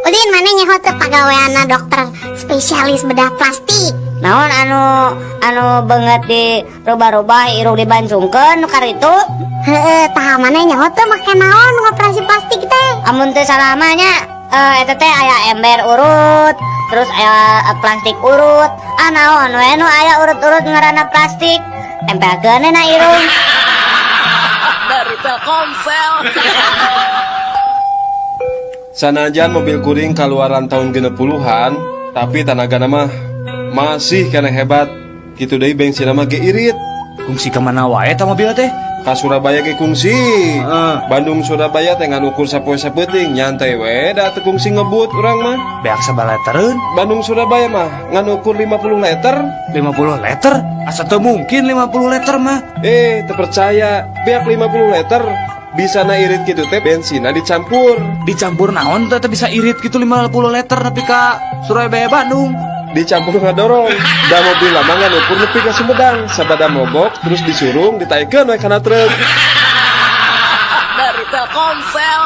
Udin mana nyaho teu pagaweana dokter spesialis bedah plastik. Naon anu banget di rubah-rubah irung dibancungkeun nu karitu? Heeh, tah mana nyaho teu make naon ngoperasi plastik teh? Amun teu salah mah nya eta teh aya ember urut, terus aya plastik urut. Naon we nu aya urut-urut ngaranna plastik. Tempelkeun na irung. Dari Telkomsel. Sanajan mobil kuring kaluaran tahun 60-an, tapi tenaga nama masih kena hebat. Kitu deui bensin nama ge irit. Kungsi kemana wae ta mobil teh? Ka Surabaya ge kungsi. Bandung Surabaya teh ngan ukur sapoe sapeuting, nyantai we da teu kungsi ngebut urang mah. Beak sabaletereun? Bandung Surabaya mah ngan ukur 50 liter. 50 liter? Asa teu mungkin 50 liter mah. Teu percaya, beak 50 liter. Bisa na irit gitu teh bensina dicampur. Dicampur naon teh bisa irit gitu 50 liter nepi ka Surabaya Bandung. Dicampur ngadorong. Da mobil lama ngan ukur nepi ka Sumedang. Sabada mogok terus disurung ditaikeun we kana truk. Dari Telkomsel.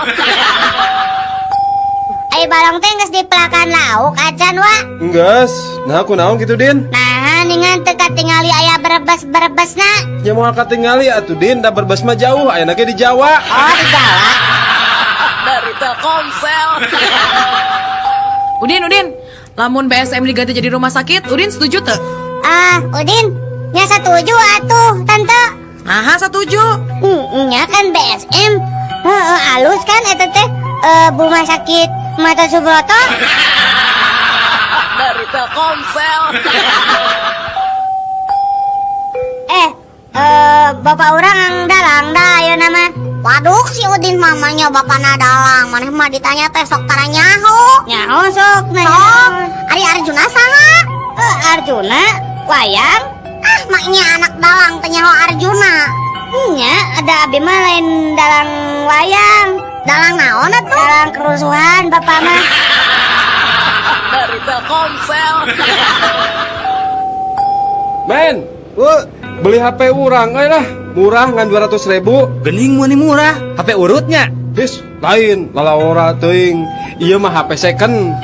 Ai balong teh geus dipelakan lauk acan wa. Enggeus. Nah kunaon gitu Din? Nah, ningan teu katingali aya berebes-berebesna. Ya mau katingali atuh Din, da berbes mah jauh, aya ge di Jawa. Oh, di Jawa. Dari Telkomsel. Udin, lamun BSM diganti jadi rumah sakit, Udin setuju teu? Udin, nya setuju atuh, tante. Nah, setuju. Nya kan BSM. Alus kan eta teh rumah sakit Mata Subroto. Dari Telkomsel. Bapak orang ang dalang dah ayo nama. Waduh si Udin mamanya bapana dalang. Maneh mah ditanya teh sok tara nyaho. Nyaho sok Sok, Ari Arjuna saha? Arjuna wayang. Maknya anak dalang teh nyaho Arjuna. Nya ada abi mah lain dalang wayang. Dalang naon atuh? Dalang kerusuhan bapak mah. Dari Telkomsel. Men, beli HP urang euy lah. Murah ngan 200.000. Gening meunih murah, HP urutnya. His, lain lalaora teuing. Ieu mah HP second.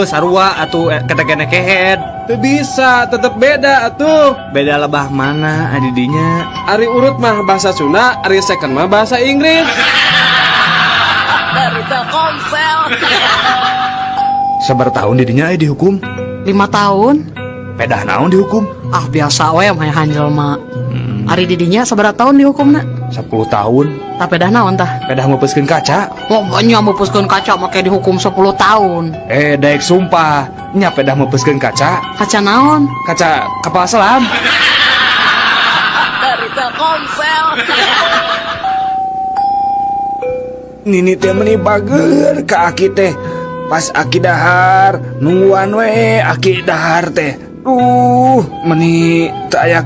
Sarua atuh ketekene kehead. Teu bisa, tetep beda atuh. Beda lebah mana adidinya? Ari urut mah bahasa Sunda, ari second mah bahasa Inggris. Dari Telkomsel. Sabar tahun didinya dihukum. 5 tahun. Pedah naon dihukum? Biasa we mah hanjel mah. Ari didinya sabaraha tahun dihukumna? 10 tahun. Tah pedah naon tah? Pedah meupuskeun kaca. Pokoknya meupuskeun kaca make dihukum 10 tahun. Daek sumpah, nya pedah meupuskeun kaca. Kaca naon? Kaca kapal selam. Dari Telkomsel. Nini teh meuni bager ka Aki teh. Pas Aki dahar, nungguan we Aki dahar teh. Meuni teu aya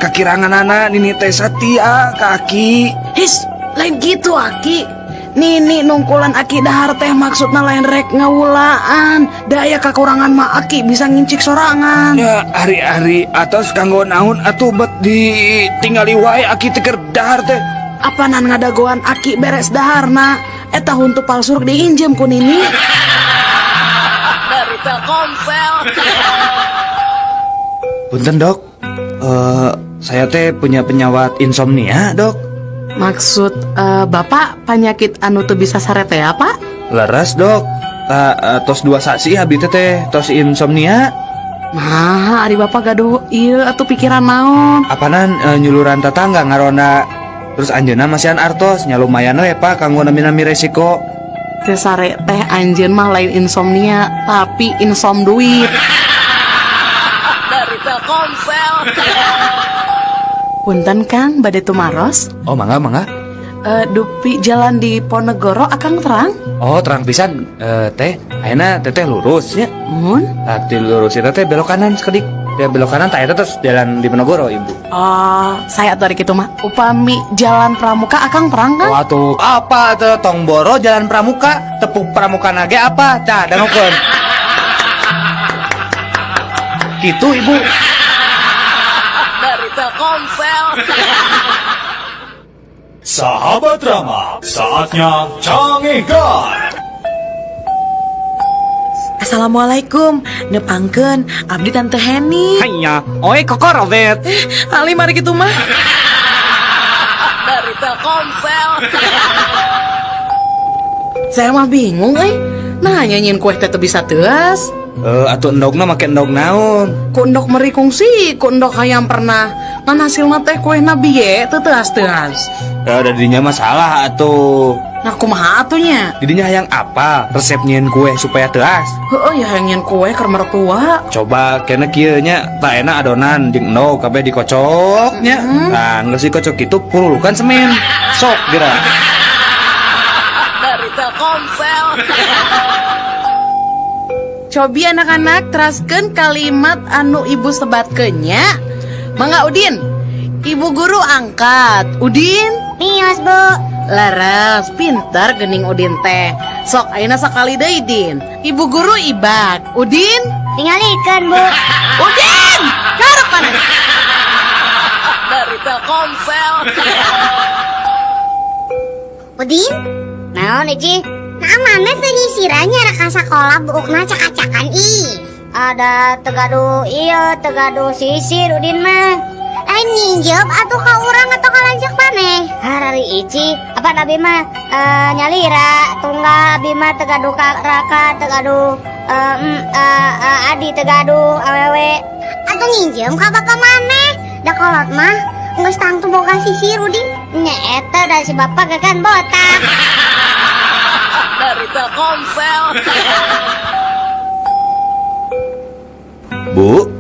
kakiranganana Nini teh satia ka Aki. His, lain gitu Aki. Nini nungkulan Aki dahar teh maksudna lain rek ngawulaan. Daya kakurangan mah Aki bisa ngincik sorangan. Ya hari-hari atos kanggo naon atuh bet ditinggali wae Aki teh keur dahar teh. Apanan ngadagoan Aki beres daharna. Eta huntu palsu diinjem ku Nini. Dari Telkomsel. Punten dok, saya teh punya penyawat insomnia dok. Maksud bapak penyakit anu teu bisa sarete apa? Leres dok, tos 2 saksi abi teh tos insomnia. Nah, ari bapak gaduh ieu atuh pikiran naon? Apanan nyuluran tetangga ngarona. Terus anjeunna masihan artos nya lumayan we pak kanggo nami resiko. Teu sare teh anjeun mah lain insomnia, tapi insom duit. Dari Telkomsel. Punten Kang, bade tumaros. Oh mangga. Dupi jalan di Ponegoro akang terang. Oh terang pisan. Teh ayeuna teteh lurus nya. Mun? Tadi lurus eta teh belok kanan sekedik. Dia belok kanan tak eta terus jalan di Ponegoro ibu. Saya dari kitu mah. Upami jalan Pramuka akang terang kan? Waduh, apa teh tong boro jalan Pramuka, tepuk Pramuka nage apa? Cah, dangukeun. Gitu ibu. Dari Telkomsel. Sahabat Rama, saatnya Cangehkan. Assalamualaikum, nepangkeun abdi Tante Heni. Hanya, oi kokorobet. Ali mari kitu mah. Dari Telkomsel. Saya mah bingung Nah nyanyiin kue teh teu bisa teuas. Atuh endogna make endog naon? Ku endok merikung sih, ku endok hayam pernah. Ngan hasilna teh kuehna biye teu teuas-teuas. Ya ada didinya masalah atuh. Nah kumaha atunya? Didinya hayang apa? Resep nyieun kue supaya teas. Heueuh ya hayang nyeun kue keur mertua. Coba kena kieu nya tak enak adonan jeung endog kabeh dikocok nya. Nah, geus dikocok kitu purulukan semen. Sok geura. Dari Telkomsel. Cobi anak-anak teraskeun kalimat anu ibu sebatkeun nya. Mangga Udin. Ibu guru angkat. Udin. Mios, Bu. Laras, pintar gening Udin teh. Sok ayeuna sakali deui Din. Ibu guru ibak. Udin. Tingalikeun, Bu. Udin. Karep mana? Dari Telkomsel. Udin, Naon Ici? nah mana teu nyisiranya rek ka sakola buukna cak-cakan ih. Ada tegadu iya, tegadu sisir Udin mah. Lain ninjep atuh ka urang atau ka lanjak maneh. Hari Ici, apa Nabi mah nyalira tunggal Abi mah tegadu raka tegadu Adi tegadu awewe. Atuh ninjem ka bapak maneh. Da kolot mah geus tangtu boga sisir Udin. Nya eta dari si bapak kan botak. Dari Telkomsel. Bu,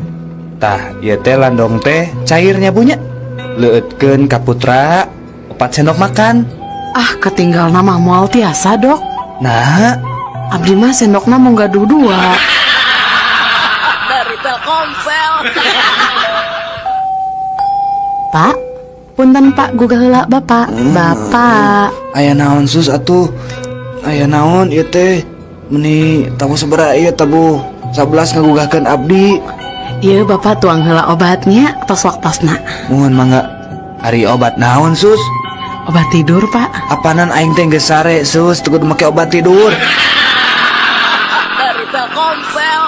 tah ieu teh landong teh cairnya punya. Leueutkeun ka putra 4 sendok makan. Ah, ketinggal nama moal tiasa, Dok. Nah, Abdi mah sendokna mau gaduh 2. Dari Telkomsel. Pak, punten Pak gugah heula Bapak. Bapak. aya naon sus atuh? Aya naon ieu teh? Meni tamu sabaraha ieu tabu 11 ngagugahkeun abdi. Iya Bapak tuang heula obatnya tos waktosna. Muhun mangga. Ari obat naon sus? Obat tidur Pak. Apanan aing teh geus sare sus teu kudu make obat tidur. Dari Telkomsel.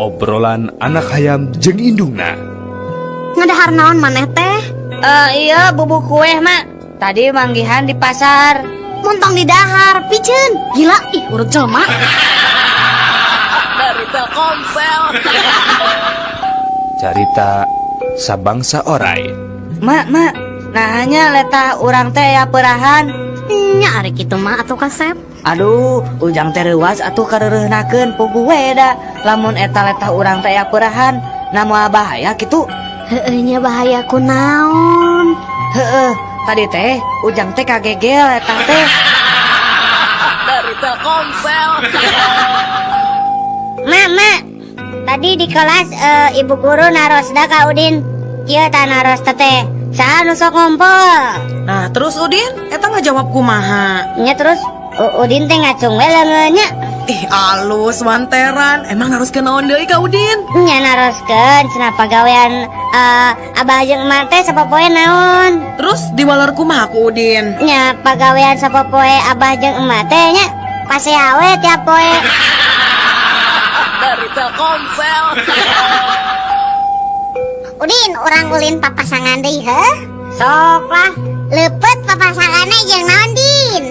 Obrolan anak hayam jeung indungna. Ngadahar naon maneh teh? Iya bubuk kue mak. Tadi manggihan di pasar. Muntong di dahar, piceun. Gila, ih urut jelema. Dari Telkomsel. Carita sabangsa orai. Mak, nah hanya letah urang teh ya perahan. Nya ari kitu mah atuh kasep. Aduh, ujang teh reuwas atuh kareureunahkeun puguh we da. Lamun eta letah urang teh ya perahan, namu bahaya kitu. Heueuh nya bahaya kunaon? Heueuh, tadi teh ujang teh kagegel eta teh. Dari Telkomsel. Mak, tadi di kelas ibu guru naros da ka Udin. Ieu tah naros teh. Saha nu sok ngompol? Nah terus Udin, eta ngajawab kumaha? Nya terus Udin teh ngacung we leungeunnya. Ih alus wanteran, emang harus kenaon deui ka Udin? Nya naroskeun cenah pagawean abah jeung emak teh sapopoe naon? Terus diwaler kumaha ku Udin? Nya pagawean sapopoe abah jeung emak teh nya pasea we tiap poe. Dari Telkomsel. Udin, urang ulin papasangan deui heuh. Sok lah. Leupet papasanganna jeung naon Din?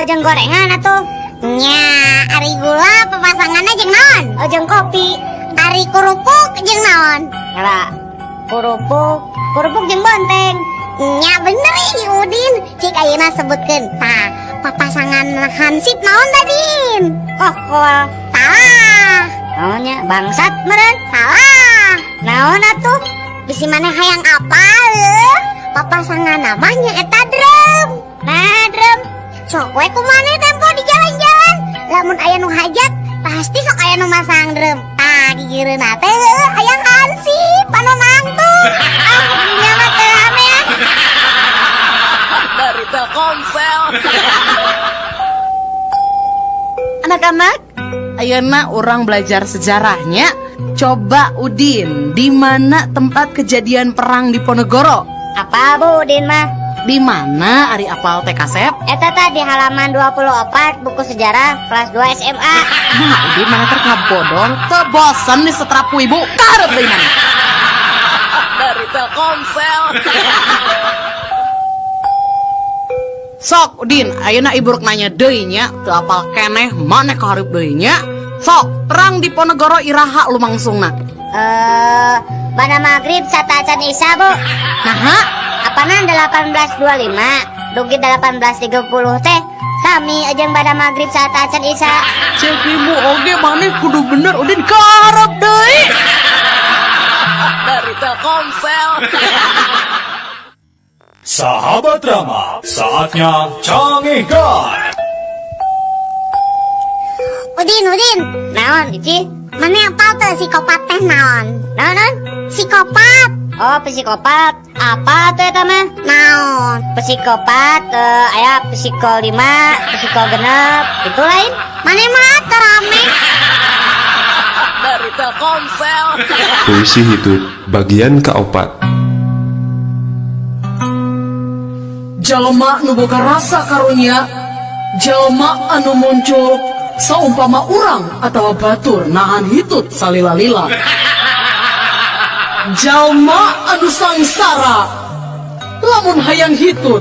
Jeung gorengan atuh. Nya, ari gula papasanganna jeung naon? Jeung kopi. Ari kerupuk jeung naon? Ngala. Kerupuk jeung bonteng. Nya bener ih Udin, cik ayeuna sebutkeun. Tah, papasangan hansip naon da Din? Kokol. Salah. Naonnya bangsat meureun. Salah. Naon atuh? Bisi maneh hayang apal leuh? Papasangan namanya eta drum. Nah, drum. Sok we kumaneh tempo di jalan-jalan. Lamun aya nu hajat, pasti sok aya nu masang drum. Tah, gigireunna teh heueuh hayang hansip anu nangtung. Nya mah teu amean. Dari Telkomsel. Anak-anak, ayeuna orang belajar sejarahnya. Coba Udin, di mana tempat kejadian perang di Ponegoro? Apa Bu Udin mah? Di mana Ari apal teh Kasep? Eta teh di halaman 24 buku sejarah kelas 2 SMA. Nah, di mana terkena bodol? Teu bosen nih setrapu ibu. Karep deui mana? Dari Telkomsel. Sok Udin, ayeuna ibu rek nanya deui nya, teu apal keneh maneh kahareup deui nya. Sok, perang di Ponegoro iraha lumangsungna. Pada maghrib sata acan isya bu. Nah, Apana 1825 dugi 1830 teh sami aja pada maghrib saat acan isya. cek ibu oge maneh kudu bener Udin kaharep deui. Dari Telkomsel. Sahabat drama, saatnya Canggih Guard. Udin, Naon Ici? mana apal tuh psikopat teh naon? Naon? Psikopat, Oh psikopat. Apa tuh eta mah? naon? Psikopat aya psiko 5, psiko genep, itu lain. Mana mah terame? Dari Telkomsel. Puisi Hidup bagian keopat. Jalma nu boga rasa karunya, jalma anu muncul saumpama urang atawa batur nahan hitut salila-lila. Jalma anu sangsara, lamun hayang hitut,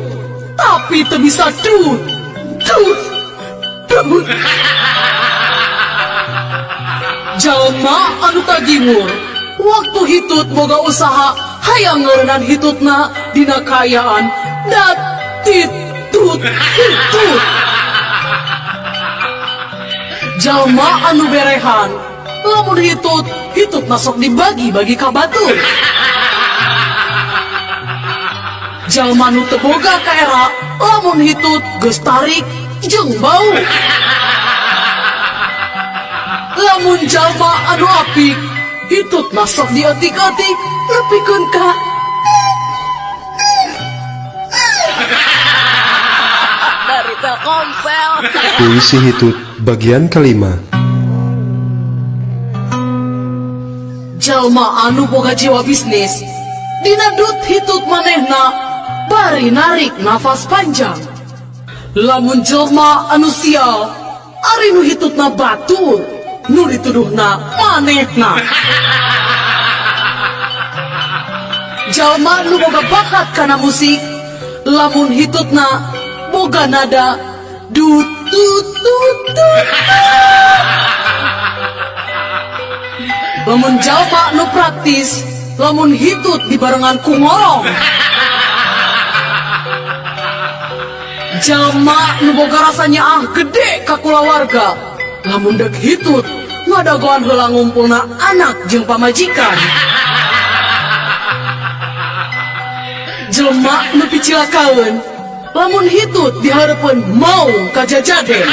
tapi teu bisa tut. Jalma anu tagimur, waktu hitut boga usaha hayang ngeureunaan hitutna dina kayaan dat titut hitut. Jalma anu berehan, lamun hitut masuk dibagi-bagi ka batur. Jalma nu teu boga kaera, lamun hitut geus tarik jeung bau. Lamun jalma anu apik, hitut masuk diotik-otik, nepikeun ka Dari Telkomsel. Puisi Hidup bagian kelima. jalma anu boga jiwa bisnis. Dina dut hitut manehna, bari narik nafas panjang. Lamun jalma anu sial, ari nu hitutna batur, nu dituduhna manehna. Jalma nu boga bakat kana musik, lamun hitutna boga nada dut tut tut tut. Lamun jalma nu praktis, lamun hitut dibarengan ku ngorong. Jalma nu boga rasanya gede ka kulawarga, lamun dek hitut ngadagoan heula ngumpulna anak jeung pamajikan. Jelma nu picilakaeun, lamun hitut dihareupeun mau ka jajaden.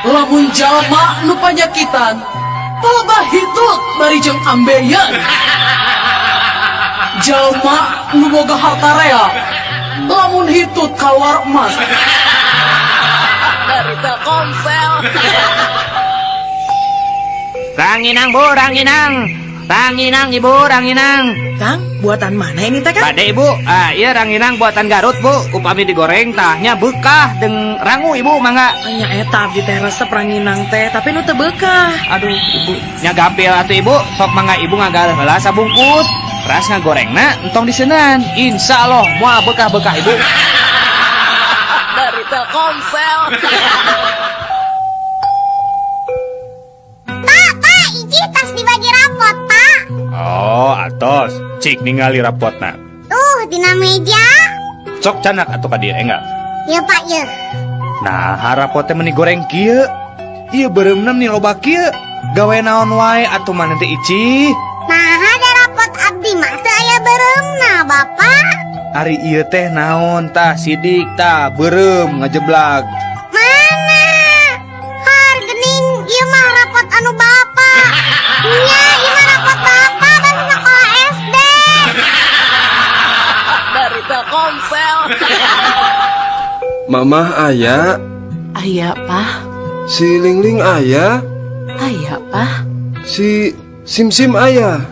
Lamun jalma nu panyakitan, palebah hitut bari jeung ambeien. Jalma nu boga harta rea, lamun hitut kaluar emas. Dari Telkomsel. Ranginang bu, ranginang. Ranginang ibu, ranginang. Kang, buatan mana ini teh Kang? Pade ibu, iya ranginang buatan Garut bu. Upami digoreng tahnya bekah deng rangu ibu mangga. Anya eta abdi teh resep ranginang teh, tapi nu teu beukah. Aduh ibu, nya gampil atuh ibu. Sok mangga ibu ngagal heula sabungkus. Ras ngagorengna entong diseunan. Insyaallah moal bekah-bekah ibu. Dari Telkomsel. Pak, Ici tas dibagi rapot, Pak. Oh, atos. Cik ningali rapotna. Tuh, dina meja. Sok canak atuh ka dieu enggak? Ya, Pak, ya. Nah, harapotnya meni goreng kieu. Ieu beureumna meni loba kieu. Gawe naon wae atuh maneh teh Ici. Nah, ada rapot abdi mah teu aya bereumna, Bapak. Ari ieu teh naon tah sidik tah beureum ngajeblak. Mana? Har gening ieu mah rapot anu Bapak. Nya, ieu mah rapot Bapak basa sekolah SD. Dari Telkomsel. Mamah aya, Aya, Pah. si Lingling aya, Aya, Pah. si Simsim aya.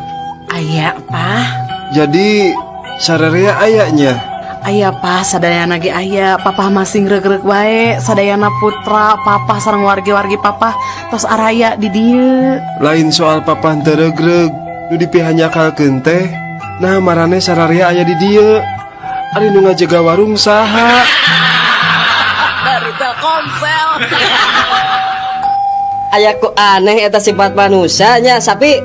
Aya, Pah. Jadi Sararea ayahnya. Aya pa sadayana ge aya, papa masing regreg wae, sadayana putra papa sareng wargi-wargi papa tos araya di dieu. Lain soal papa henteu regreg, nu dipihanyakalkeun teh. Nah marane sararea aya di dieu. Ari nu ngajaga warung saha? Dari Telkomsel. Ayaku aneh eta sifat manusia nya sapi.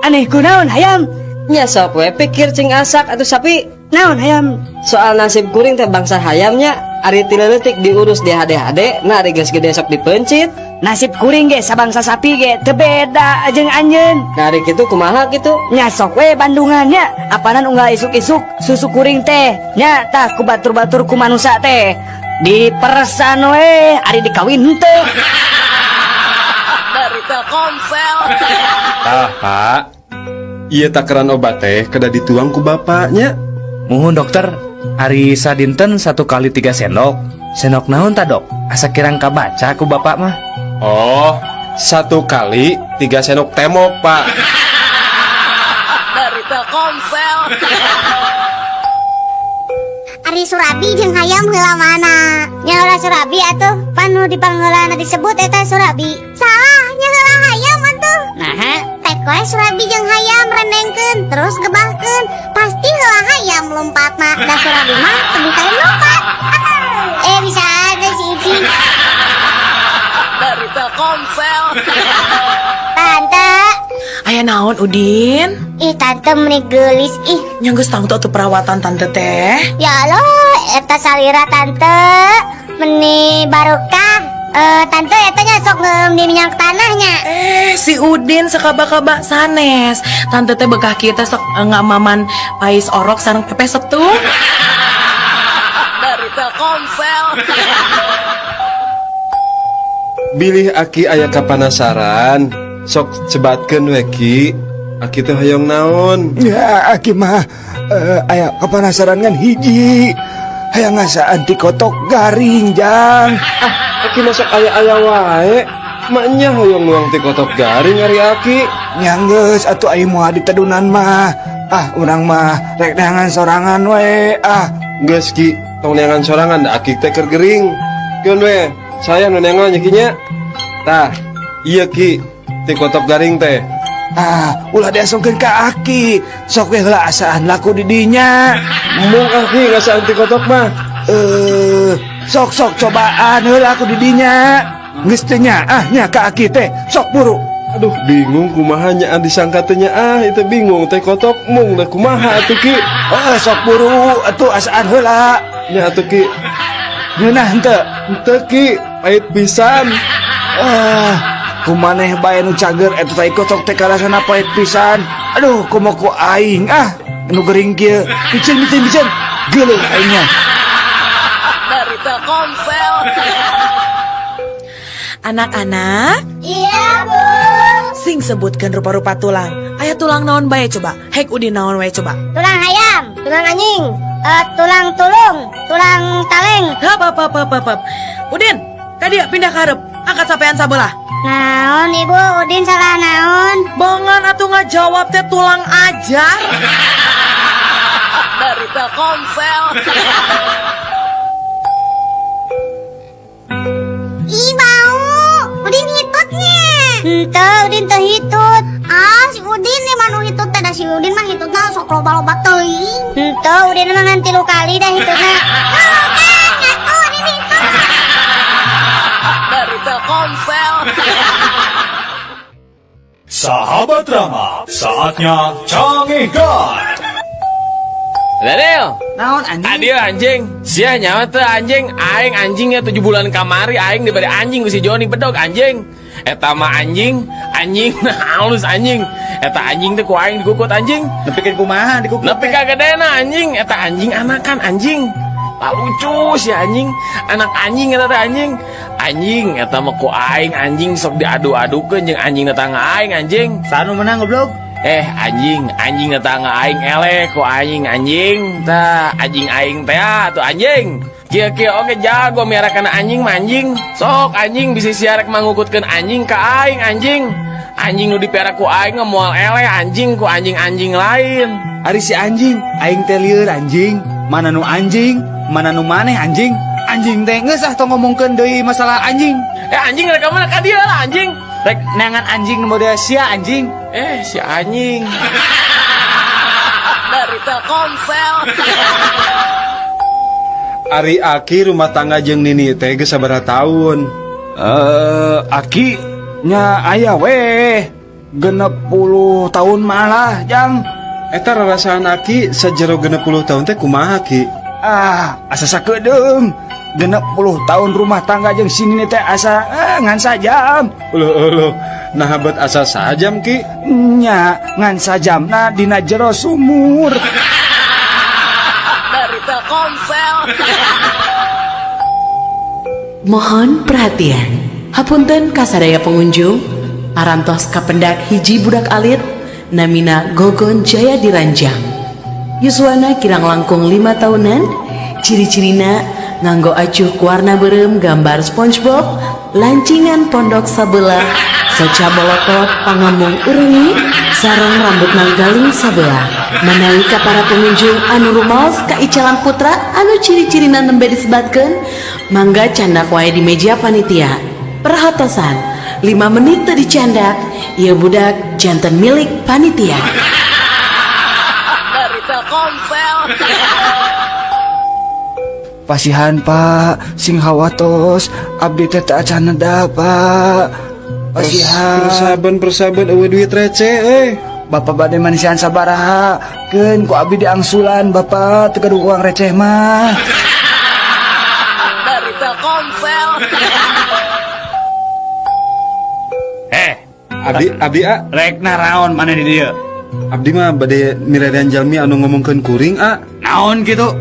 Aneh kunaon hayam? Nya sok we pikir cing asak atuh sapi. Naon hayam? Soal nasib kuring teh bangsa hayamnya ari tileutik diurus di hade-hade, nah ari geus gede sok dipencit. Nasib kuring ge sabangsa sapi ge teu beda jeung anjeun. Nah ari kitu kumaha kitu? Nya sok we Bandungannya apanan unggal isuk-isuk susu kuring teh. Nya tah ku batur-batur ku manusia teh. Diperesan we ari dikawin henteu. Dari Telkomsel. Pak. Ieu takaran obat teh kada dituang ku bapaknya. Muhun dokter, ari sadinten 1 kali 3 sendok. Sendok naon ta dok? Asa kirang kabaca ku bapak mah. Oh, 1 kali 3 sendok temok, Pak. Dari Telkomsel. Ari Surabi jeung hayam heula mana? Nya heula Surabi atuh, panu dipangheulana disebut eta Surabi. Salah, nya heula hayam atuh. Nah, Tek we Surabi jeung hayam rendengkeun, terus gebahkeun. Pasti heula hayam lompatna, da Surabi mah teu bisa lompat. Bisa aja si Ici. Dari Telkomsel. Tante, Aya naon Udin? ih tante meuni geulis ih. Nya geus tangtu atuh perawatan tante teh. Ya Allah, eta salira tante meuni barokah. Tante eta nya sok ngeum di minyak tanahnya. Si Udin sakaba-kaba sanes. Tante teh bekah kita sok ngamaman pais orok sareng pepesep tuh. Dari Telkomsel. Bilih Aki aya kapanasaran. Sok cebatkeun we Ki. Aki teh hoyong naon? Ya aki mah aya kapanasaran kan hiji. Hayang ngasaan ti kotok garing jang. Aki masak aya-aya wae. Maknya hoyong nuang ti kotok garing ari Aki. Nyanggeus atuh ai moal ditedunan mah. Urang mah rek neangan sorangan we. Geus Ki, tong neangan sorangan da Aki teh keur gering. Keun we, saya nu neangan nya Ki nya. Tah, iya Ki, ti kotok garing teh. Ulah diasongkeun ka aki. Sok we heula asaan laku di dinya. Mung Aki ngasaan ti kotok mah. Sok cobaan heula aku di dinya. Geus teh nya nya ka aki teh. Sok buru. Aduh, bingung kumaha nyaan disangka teh nya itu bingung teh kotok mung da kumaha atuh Ki. Sok buru atuh asaan heula. Nya atuh Ki. Ngeunah henteu. Henteu Ki, pait pisan. Kumaneh bae nu cager eta teh kotok teh kalasana pait pisan. Aduh, kumaha ku aing nu gering kieu. Bicen. Geuleuh aingnya. Dari Telkomsel. Anak-anak, Iya, Bu. sing sebutkeun rupa-rupa tulang. Aya tulang naon bae coba? Hek Udin naon wae coba? Tulang hayam, tulang anjing, tulang tulung, tulang taleng. Hap. Udin, ka dieu pindah ka hareup. Angkat sampean sabelah. Naon Ibu, Udin salah naon? Bongan atuh ngajawab teh tulang ajar. Dari Telkomsel. Ih bau, Udin hitutnya. Henteu, Udin teu hitut. Si Udin nih manu hitut teh da si Udin mah hitutna sok loba-loba teuing. Henteu, Udin mah ngan 3 kali dah hitutna. Ngaku Udin hitut. Dari Telkomsel. Sahabat Rama, saatnya Canggih Guard. Daniel, Naon anjing? adio anjing. Sia nyawa teh anjing. Aing anjingnya 7 bulan kamari. Aing diberi anjing ku si Joni bedog anjing. Eta mah anjing halus anjing. Eta anjing teh ku aing digukut anjing. Nepikeun kumaha dikukut. Nepi ka gedena anjing. Eta anjing anakan anjing. Tak lucu si anjing. Anak anjing eta teh anjing. Anjing eta mah ku aing anjing sok diadu-adukeun jeung anjing tetangga aing anjing. Sanu menang goblok? Anjing tetangga aing eleh ku anjing tah anjing aing teh tuh anjing kieu oge jago miarakan anjing manjing sok anjing bisa siarek mangukutkeun anjing ka aing anjing nu dipiara ku aing moal eleh anjing ku anjing lain. Ari si anjing, aing teh lieur anjing. Mana nu anjing, mana nu maneh anjing. Anjing teh geus ah tong ngomongkeun deui masalah anjing. Anjing rek mana ka dia lah anjing. Rek neangan anjing nu model sia anjing. Si anjing. Dari Telkomsel. Ari Aki rumah tangga jeung Nini teh geus sabaraha taun? Aki nya aya we 60 tahun malah jang. Eta rarasaan Aki sajero 60 tahun teh kumaha Ki? Asa sakedeung 60 tahun rumah tangga jeung si Nini teh asa ngan sajam. Uluh, nah habat asa sajam Ki? Nya ngan sajamna dina jero sumur. Dari Telkomsel. Mohon perhatian. Hapunten kasadaya pengunjung, parantos kapendak hiji budak alit namina Gogon Jaya Diranjang. Yuswana kirang langkung 5 tahunan. Ciri-cirina nganggo acuh ku warna beureum gambar SpongeBob, lancingan pondok sabelah, soca bolotot pangamung urengi, sareng rambutna galing sabelah. Manawi ka para pengunjung anu rumaos ka icalan putra anu ciri-cirina nembe disebatkeun, mangga candak wae di meja panitia. Perhatosan, 5 menit teu dicandak, ieu budak janten milik panitia. Dari Telkomsel. Pasihan Pak, sing hawatos abdi teh teu acan neda Pak. Pasihan. Persaban eueuh duit receh Bapak bade manisian sabaraha? Keun ku abdi diangsulan Bapak teu gaduh uang receh mah. Dari Telkomsel. Abdi Rek naraon mana di dieu? Abdi mah bade miredan jalmi anu ngomongkeun kuring Naon gitu?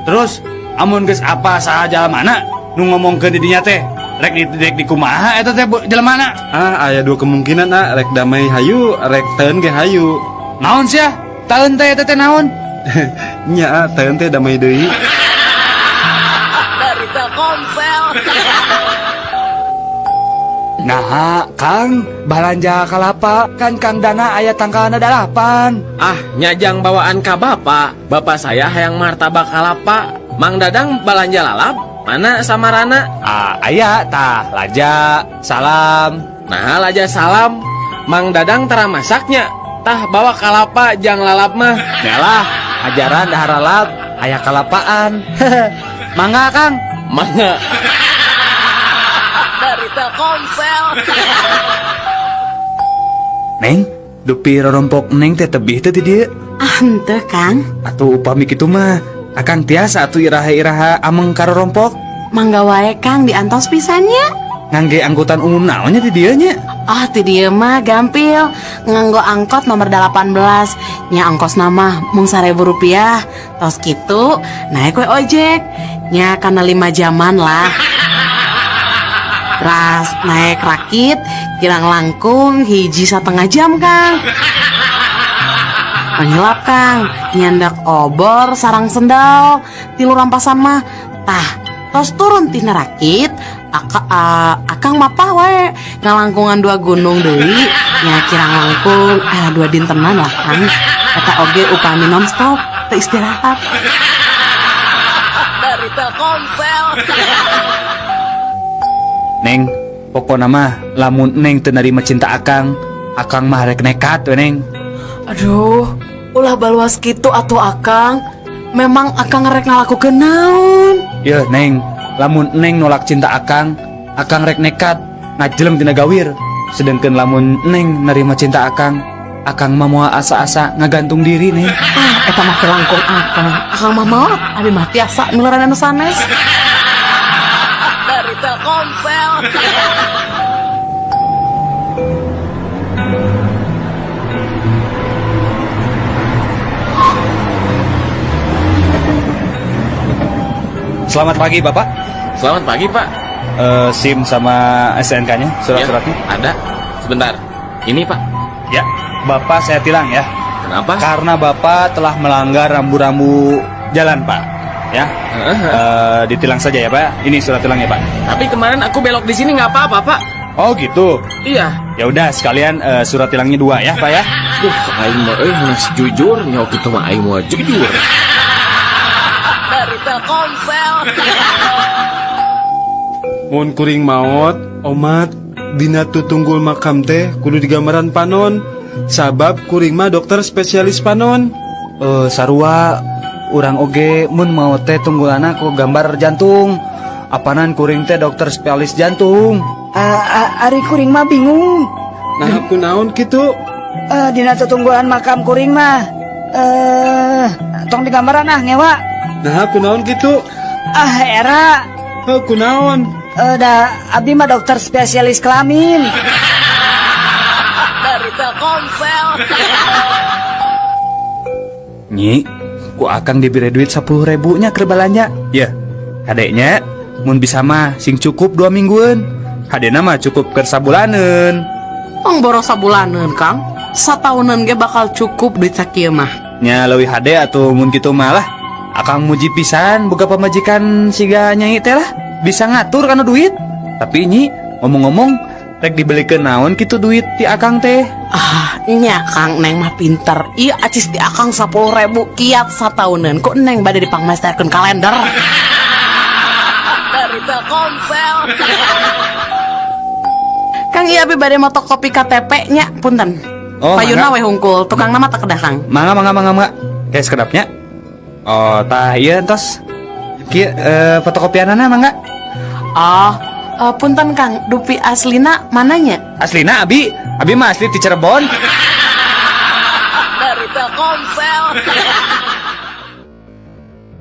Terus amun geus apa saha mana nu ngomongkeun di dinya teh? Rek di kumaha eta teh jelemana? Aya 2 kemungkinan rek damai hayu, rek teun ge hayu. Naon sia? Taeun teh eta teh naon? Nya teun teh damai deui. Dari Telkomsel. Nah, Kang, balanja kalapa kan Kang Dana aya tangkalna 8. Nyajang bawaan ka bapak. Bapak saya hayang martabak kalapa. Mang Dadang balanja lalap. Mana samarana? Aya tah laja salam. Nah laja salam. Mang Dadang tara masaknya. Tah bawa kalapa jang lalap mah. Yalah, ajaran dahar lalap aya kalapaan. Mangga Kang. Mangga. Dari Telkomsel. Neng, dupi rorompok Neng teh tebih teh di dieu. Henteu Kang, Atuh upami kitu mah, akang tiasa atuh iraha-iraha ameng ka rorompok. mangga wae Kang diantos pisannya. Ngangge angkutan umum naonnya di dieu nya? Ti dieu mah gampil, nganggo angkot nomor 18. Nya ongkos nama mung Rp1.000. Tos kitu naik we ojek. Nya kana 5 jaman lah. Ras naik rakit kirang langkung 1,5 jam Kang. Penyelap Kang, nyandak obor sarang sendal, 3 rampasan mah. Tah, tos turun tina rakit, akang mapah wae ngalangkungan 2 gunung deui. Nya kirang langkung 2 dintenan lah Kang. Eta oge upami nonstop, teu istirahat. Dari Telkomsel. Neng, pokona mah lamun Neng teu narima cinta akang mah rek nekat we Neng. Aduh, ulah baluas kitu atuh akang. Memang akang rek ngalakukeun naon? Yeuh Neng, lamun Neng nolak cinta akang rek nekat ngajelem tina gawir. Sedengkeun lamun Neng narima cinta akang mah moal asa-asa ngagantung diri Neng. Eta mah kelangkung akang mah mau abi mah tiasa miluran anu sanes. Dari Telkomsel. Selamat pagi Bapak. Selamat pagi Pak. SIM sama SNK-nya, surat-suratnya. Ya, ada. Sebentar. Ini Pak. Ya, Bapak saya tilang ya. Kenapa? Karena Bapak telah melanggar rambu-rambu jalan Pak. Ya, ditilang saja ya Pak. Ini surat tilangnya Pak. Tapi kemarin aku belok di sini nggak apa-apa Pak. Oh gitu. Iya. Ya udah sekalian surat tilangnya 2 ya Pak ya. Duh, aing mah harus jujur, nyawa kitu mah aing mah jujur. Dari Telkomsel. Mun kuring maot, omat dina tutunggul makam teh kudu digambaran panon. Sabab kuring mah dokter spesialis panon. Sarua urang oge mun mau teh tunggulana ku gambar jantung. Apanan kuring teh dokter spesialis jantung. Ari kuring mah bingung. Nah aku naon kitu? Dina tutunggulan makam kuring mah tong digambaran ngewa. Nah aku naon kitu? Era Aku naon? da abdi mah dokter spesialis kelamin. Dari Telkomsel. Nyi, ku akang diberi duit 10.000 nya keur balanja. Ya, adeknya mun bisa mah sing cukup 2 mingguan. Hadena mah cukup keur sabulaneun. Ong boros sabulaneun Kang. Satauneun ge bakal cukup duit sakieu mah. Nya leuwih hade atuh mun kitu mah lah. Akang muji pisan boga pamajikan siga nyai teh lah. Bisa ngatur kana duit. Tapi nyi, ngomong-ngomong rek dibelikeun naon kitu duit ti akang teh? Nya Kang Neng mah pinter. Iya acis di akang 10.000 kiat satauneun. Kok Neng bade dipangmesteurkeun kalender. Dari Telkomsel. Kang iya abi bade motokopi KTP nya punten. Oh, Payuna mangga. we hungkul, tukang nama tak kedah Kang. Mangga. Kayak sekedapnya. Oh, tah ieu entos. Kieu fotokopianana mangga. Punten Kang, dupi aslina mananya? Aslina abi mah asli ti Cirebon. Dari Telkomsel.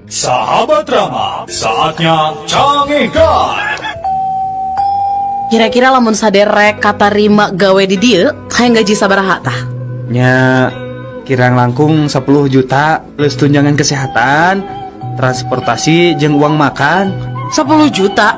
Sahabat Rama, saatnya canggihkan. Kira-kira lamun saderek katarima gawe di dieu, hayang gaji sabaraha tah? Nya kirang langkung 10 juta plus tunjangan kesehatan, transportasi jeung uang makan. 10 juta.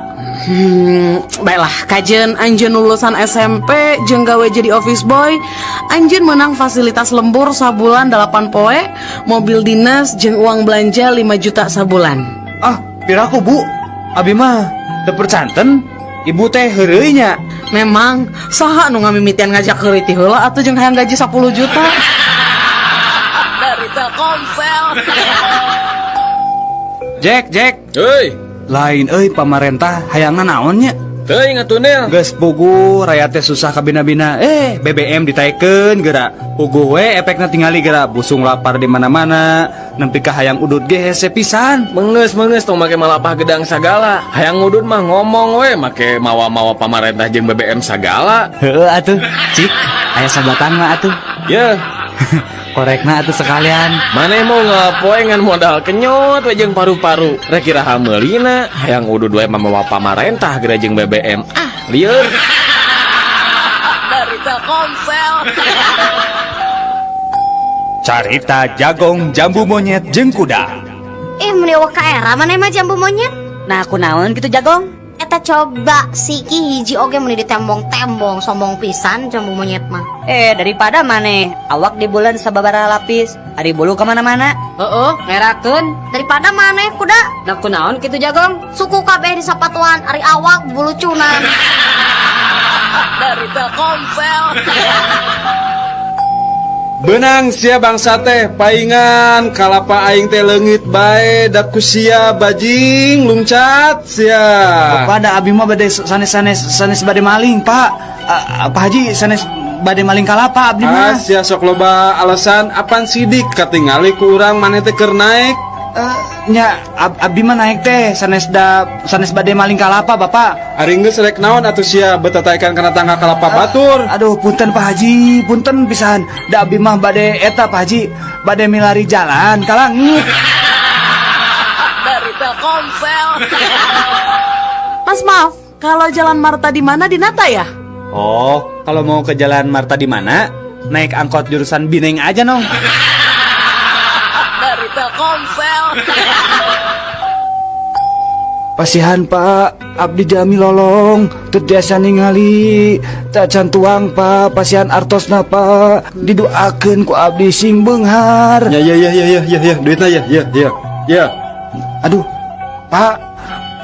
Baiklah, kajen anjeun lulusan SMP jeung gawe jadi office boy, anjeun menang fasilitas lembur sabulan 8 poe, mobil dinas jeung uang belanja 5 juta sabulan. Ah, piraku Bu. Abi mah teu percanten. Ibu teh heureuy nya. Memang saha nu ngamimitian ngajak heureuy ti heula atuh jeung hayang gaji 10 juta. Dari Telkomsel. Jack. Heuy, Lain euy pamarentah hayangna naon nya? teuing atuh Nel. Geus puguh rakyat teh susah kabina-bina. BBM ditaikeun geura. Puguh we efekna tingali geura busung lapar di mana-mana. Nempi ka hayang udut ge hese pisan. Mengeus tong make malapah gedang sagala. Hayang ngudut mah ngomong we make mawa-mawa pamarentah jeung BBM sagala. Heueuh atuh, cik. Aya sabatan mah atuh. Ye, Korekna atuh sekalian. maneh mau ngapoe ngan modal kenyot we jeung paru-paru. Rek kiraha meulina hayang udut we mawa pamarentah geura jeung BBM. Lieur. Dari Telkomsel. Carita Jagong Jambu Monyet jeung Kuda. Meni ka era maneh mah jambu monyet. Nah aku naon gitu Jagong? Eta coba siki hiji oge meni ditembong-tembong sombong pisan jambu monyet mah. Daripada maneh awak di bulan sababaraha lapis, ari bulu kemana-mana. Ngerakeun. Daripada maneh kuda Nah aku naon gitu Jagong? suku kabeh di sapatuan ari awak bulucunan. Dari Telkomsel. Benang sia bangsa teh paingan kalapa aing teh leungit bae da ku sia bajing lungcat sia. Pada abi mah bade sanes bade maling, Pak. Pak Haji sanes bade maling kalapa abdi mah. Sia sok loba alasan apan sidik katingali ku urang maneh teh keur naik. Nya abdi mah naik teh sanes bade maling kalapa, Bapak. Ari geus rek naon atuh sia betataekan kana tangga kalapa batur. Aduh, punten Pak Haji, punten pisan. Da abdi mah bade eta Pak Haji, bade milari jalan ka langit. Dari Telkomsel. Mas maaf, kalau jalan Marta di mana di Nata ya? Oh, kalau mau ke Jalan Marta di mana? Naik angkot jurusan Bineng aja nong. Dari Telkomsel. Pasihan Pak, abdi jami lolong, teu tiasa ningali, tak can tuang Pak, pasihan artosna Pak, didoakeun ku abdi sing beunghar. Ya duitna ya. Aduh, Pak,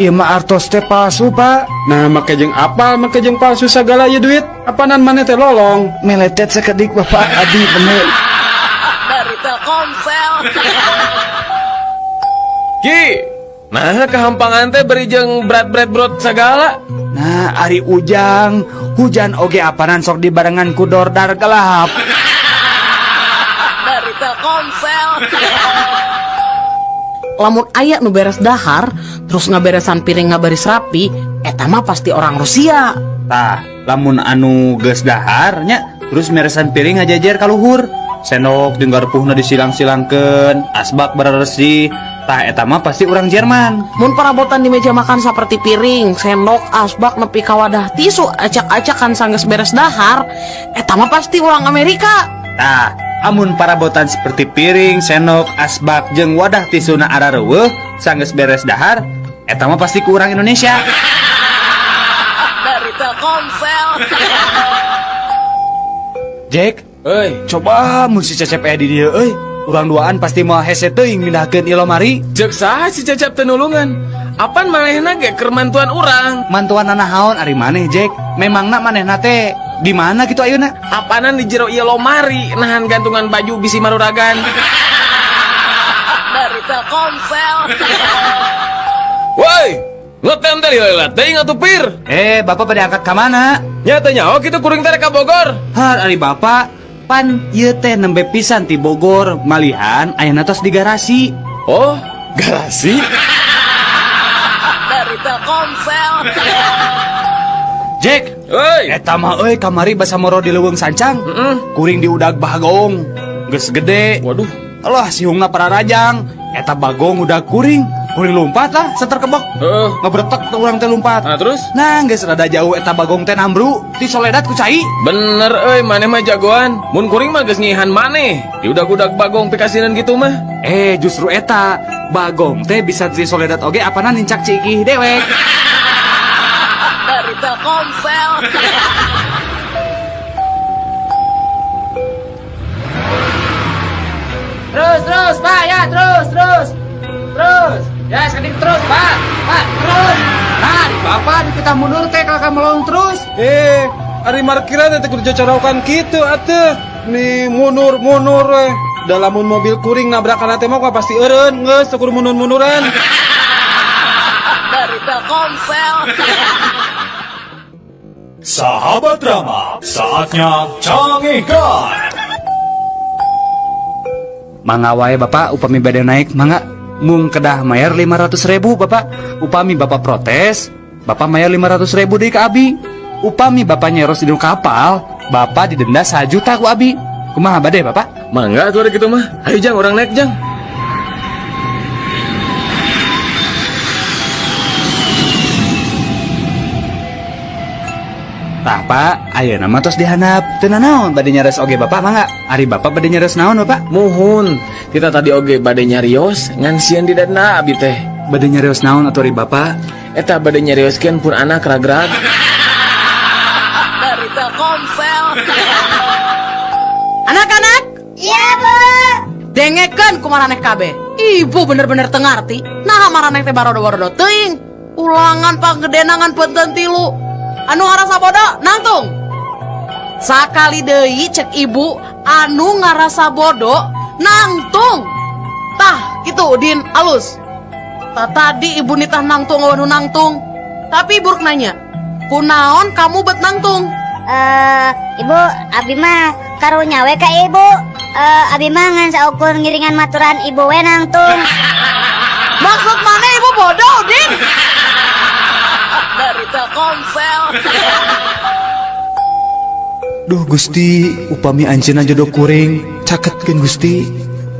Iya mah artos teh palsu pak. Nah make jeung apa make jeung palsu sagala ya duit apanan maneh teh lolong. Meletet sekedik bapak adi bener. Dari Telkomsel. Ki, nah kehampangan teh beri jeung berat segala. Nah ari ujang hujan oge apanan sok dibarengan ku dordar gelap. Dari Telkomsel. Lamun aya nu beres dahar, terus ngaberesan piring ngabaris rapi, eta mah pasti orang Rusia. Tah, lamun anu geus daharnya terus meresan piring ngajajar ka luhur. Sendok jeung garpuhna disilang-silangkeun, asbak berersih. Tah eta mah pasti orang Jerman. Mun parabotan di meja makan seperti piring, sendok, asbak, nepi ka wadah tisu, acak-acakan sanggeus beres dahar, eta mah pasti orang Amerika. Tah, amun parabotan seperti piring, sendok, asbak jeung wadah tisuna arareueuh sanggeus beres dahar, eta mah pasti ku urang Indonesia. Dari Telkomsel. Jack, Euy, coba mun si Cecep aya di dieu euy. Urang duaan pasti moal hese teuing mindahkeun ilomari. cek saha si Cecep teh nulungan. Apan manehna ge keur mantuan urang. Mantuan naon ari maneh, Jack? Memangna manehna teh di mana kitu ayeuna? Apanan di jero ieu lomari nahan gantungan baju bisi maruragan. Dari Telkomsel. Woi, ngetem teh heula teuing atuh pir. Bapak pada angkat ka mana? Nya teh nyaho kitu kuring teh rek ka Bogor. Har ari bapak pan ieu teh nembe pisan ti Bogor, malihan ayeuna tos di garasi. Oh, garasi. Dari Telkomsel. Jack, Woi, eta mah euy kamari basa moro di leuweung sancang. Kuring di udag bagong. Geus gede. waduh. Allah sihungna para rajang. Eta bagong udah kuring. Kuring lompat lah, seterkebok. Heeh. Ngebretek tuh urang teh lompat. Nah terus? Nah, geus rada jauh eta bagong teh nambru ti Soledad ku cai. Bener euy, maneh mah jagoan. Mun kuring mah geus nyihan maneh. Di udag-udag bagong pikasinan gitu mah. Justru eta bagong teh bisa ti Soledad oge apana nincak cigih dewek. Dari Telkomsel. Terus pak ya terus ya sedikit terus pak terus. Nah di bapak di kita mundur teh kakak melong terus. Ari markiran teh kudu cocorokan kitu atuh. Nih mundur da lamun mobil kuring nabrakan teh mah pasti eureun geus teu kudu mundur-munduran. Dari Telkomsel. Sahabat drama, saatnya cangihkan. Mangga wae bapak upami bade naik mangga mung kedah mayar 500.000 bapak. Upami bapak protes, bapak mayar 500.000 deui ka abi. Upami bapak nyeros di kapal, bapak didenda 1 juta ku abi. Kumaha bade bapak? Mangga atuh gitu mah. Ayo Jang, orang naik Jang. Tah pak, ayeuna mah tos dihandap. Teu naon bade nyares oge bapak mangga. Ari bapak bade nyares naon bapak? Muhun, kita tadi oge bade nyarios ngan sieun di dana abi teh. Bade nyares naon atuh ari bapak? Eta bade nyarioskeun pun anak ragrag. Dari Telkomsel. Anak-anak, Iya bu. dengekeun kumaraneh kabeh. Ibu bener-bener teu ngarti. Nah maraneh teh barodo-barodo teuing. Ulangan panggedenangan punten 3. Anu ngarasa bodoh nangtung. Sakali deui cek ibu anu ngarasa bodoh nangtung. Tah gitu Udin alus. Tah tadi ibu nitah nangtung anu nangtung. Tapi ibu nanya, kunaon kamu bet nangtung? Ibu, abi mah karunya we ka ibu. Abi mah ngan saukur ngiringan maturan ibu we nangtung. Maksud mana ibu bodoh Udin? Dari Telkomsel. Duh Gusti, upami anjeunna jodoh kuring, caketkeun Gusti.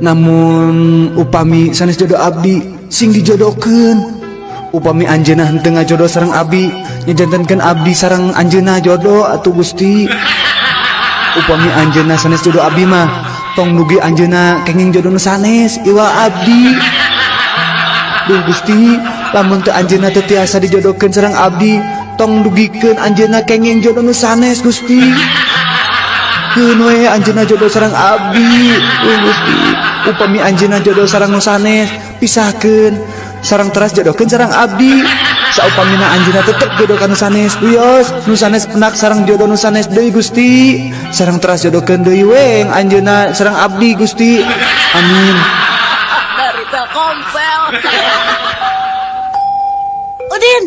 Namun upami sanes jodoh abdi, sing dijodohkeun. Upami anjeunna henteu ngajodoh sareng abdi, nyajantenkeun abdi sareng anjeunna jodoh atuh Gusti. Upami anjeunna sanes jodoh abdi mah, tong nugi anjeunna kenging jodoh nu sanes iwa abdi. Duh Gusti, lamun teu anjeunna teu tiasa dijodohkeun sareng abdi, tong dugikeun anjeunna kenging jodoh nu sanes Gusti. Keun we anjeunna jodoh sareng abdi, Gusti. Upami anjeunna jodoh sareng nu sanes, pisahkeun sareng teras jodohkeun sareng abdi. saupamina anjeunna tetep jodoh ka nu sanes wios nu sanes penak sareng jodoh nu sanes deui Gusti sareng teras jodohkeun deui weng anjeunna sareng abdi Gusti amin. Dari Telkomsel. Udin,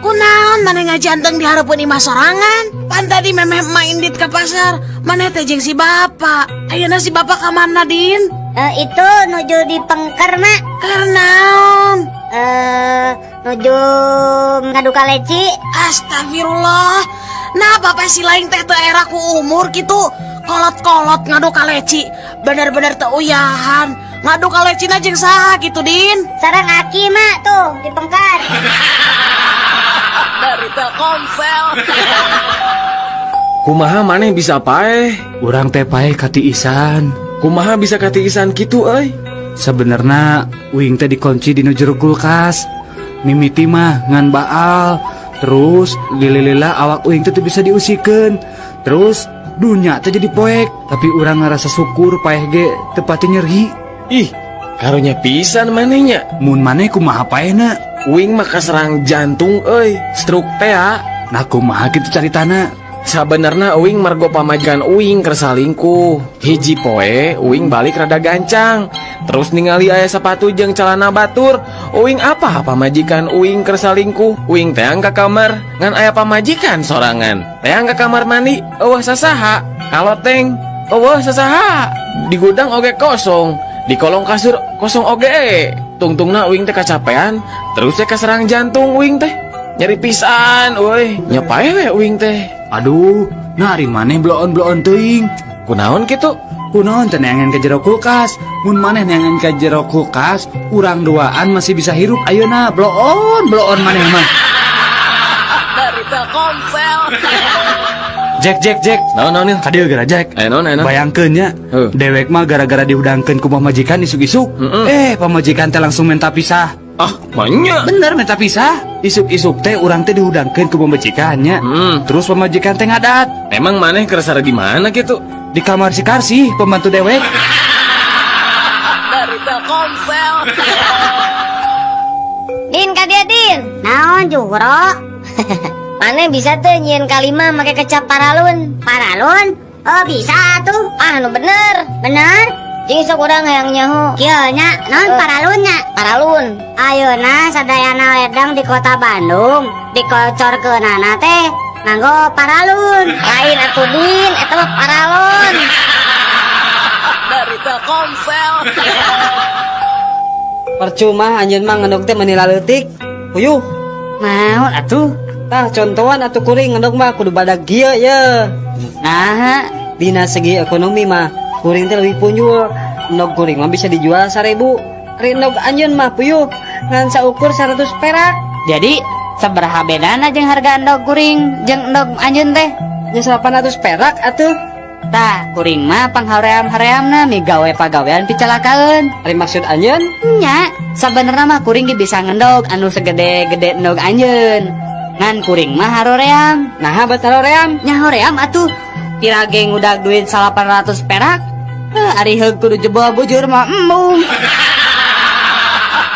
kunaon maneh ngajanteng dihareupeun imah sorangan? Pan tadi memeh main dit ke pasar, maneh teh jeung si bapak. Ayeuna si bapak ka mana, Din? Itu nuju di pengker mak. Karnaon? Nuju ngaduka leci. Astagfirullah. Nah, bapak si lain teh teu era ku umur gitu. Kolot-kolot ngadu kaleci. Bener-bener teu uyahan. Ngadu kalecina jeung saha gitu, Din? Sareng aki mak tuh di pengker. Dari Telkomsel. Kumaha maneh bisa paeh? Urang teh paeh katiisan. Kumaha bisa katiisan kitu euy? Sebenarnya uing teh dikunci di jero kulkas. Mimiti mah ngan baal. Terus lila awak uing teh teu bisa diusikeun. Terus dunya teh jadi poek. Tapi urang ngerasa syukur paeh ge teu pati nyeri. Ih, karunya pisan manehnya. Mun maneh kumaha paehna? Uing mah kaserang jantung euy, stroke teh ya. Nah kumaha kitu caritana? Sabenerna uing margo pamajikan uing kersalingkuh. Hiji poe uing balik rada gancang. Terus ningali aya sepatu jeung celana batur. Uing apa pamajikan uing kersalingkuh? Uing teang ka kamar ngan aya pamajikan sorangan. Teang ka kamar mandi, eueuh sasaha? Kaloteng, eueuh sasaha? Di gudang oge kosong, di kolong kasur kosong oge. Tungtungna uing teh kacapean, terus teh kaserang jantung uing teh. Nyeri pisan, euy. Nyapae we uing teh? Aduh, nari maneh bloon-bloon teuing. Kunaon kitu? Kunaon teh neangan ka jero kulkas. Mun maneh neangan ka jero kulkas, urang duaan masih bisa hirup ayeuna bloon maneh mah. Dari Telkomsel. Jack. Naon nih? Kadieu gara Jack. Naon? Bayangkeun nya, dewek mah gara-gara dihudangkeun ku pamajikan isuk-isuk. Pamajikan teh langsung minta pisah. Ah, banyak. Bener minta pisah. Isuk-isuk teh urang teh dihudangkeun ku pamajikannya. Terus pamajikan teh ngadat. Emang maneh keresara di mana gitu? Di kamar si Karsi, pembantu dewek. Dari Telkomsel. Din kadia Din. Naon Juro? Maneh bisa teh nyieun kalima make kecap paralun. Paralun? Oh bisa tuh. Ah nu bener. Bener? Jeung sok urang hayang nyaho. Kieu nya, naon paralunnya? Paralun. Ayeuna sadayana ledang di kota Bandung dikocorkeunana teh nganggo paralun. Lain atuh Din, eta mah paralun. Dari Telkomsel. Percuma anjeun mah ngendog teh menila leutik. Puyuh. Naon atuh? Tah contohan atuh kuring ngendog mah kudu badag gieu ye. Nah, Dina segi ekonomi mah kuring teh leuwih punjul. Endog kuring mah bisa dijual 1000. Ari endog anjeun mah puyuh ngan saukur 100 perak. jadi sabaraha bedana jeung harga endog kuring jeung endog anjeun teh? Nya 800 perak atuh. Tah, kuring mah panghoream-horeamna migawe pagawean picalakaeun. Ari maksud anjeun? Nya, sabenerna mah kuring ge bisa ngendog anu segede-gede endog anjeun. Ngan kuring mah haroream. Nah, batal ream. Nya hoream atuh. Kira ge ngudag duit 800 perak. Ari heug kudu jebol bujur mah embung.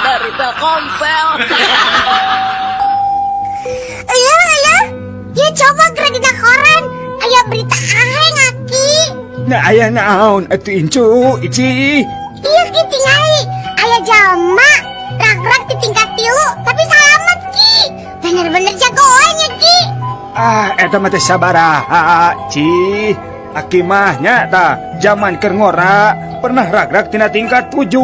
Dari Telkomsel. Ya coba gerak di koran. Aya berita aheng aki. Nah aya naon atuh incu ici. Iya ki tingali. Aya jalma rak-rak di tingkat 3 tapi selamat ki. Bener-bener jagoannya ki. Ah eta mah teh sabaraha ci. Aki mah nya tah zaman keur ngora pernah ragrak tina tingkat 7.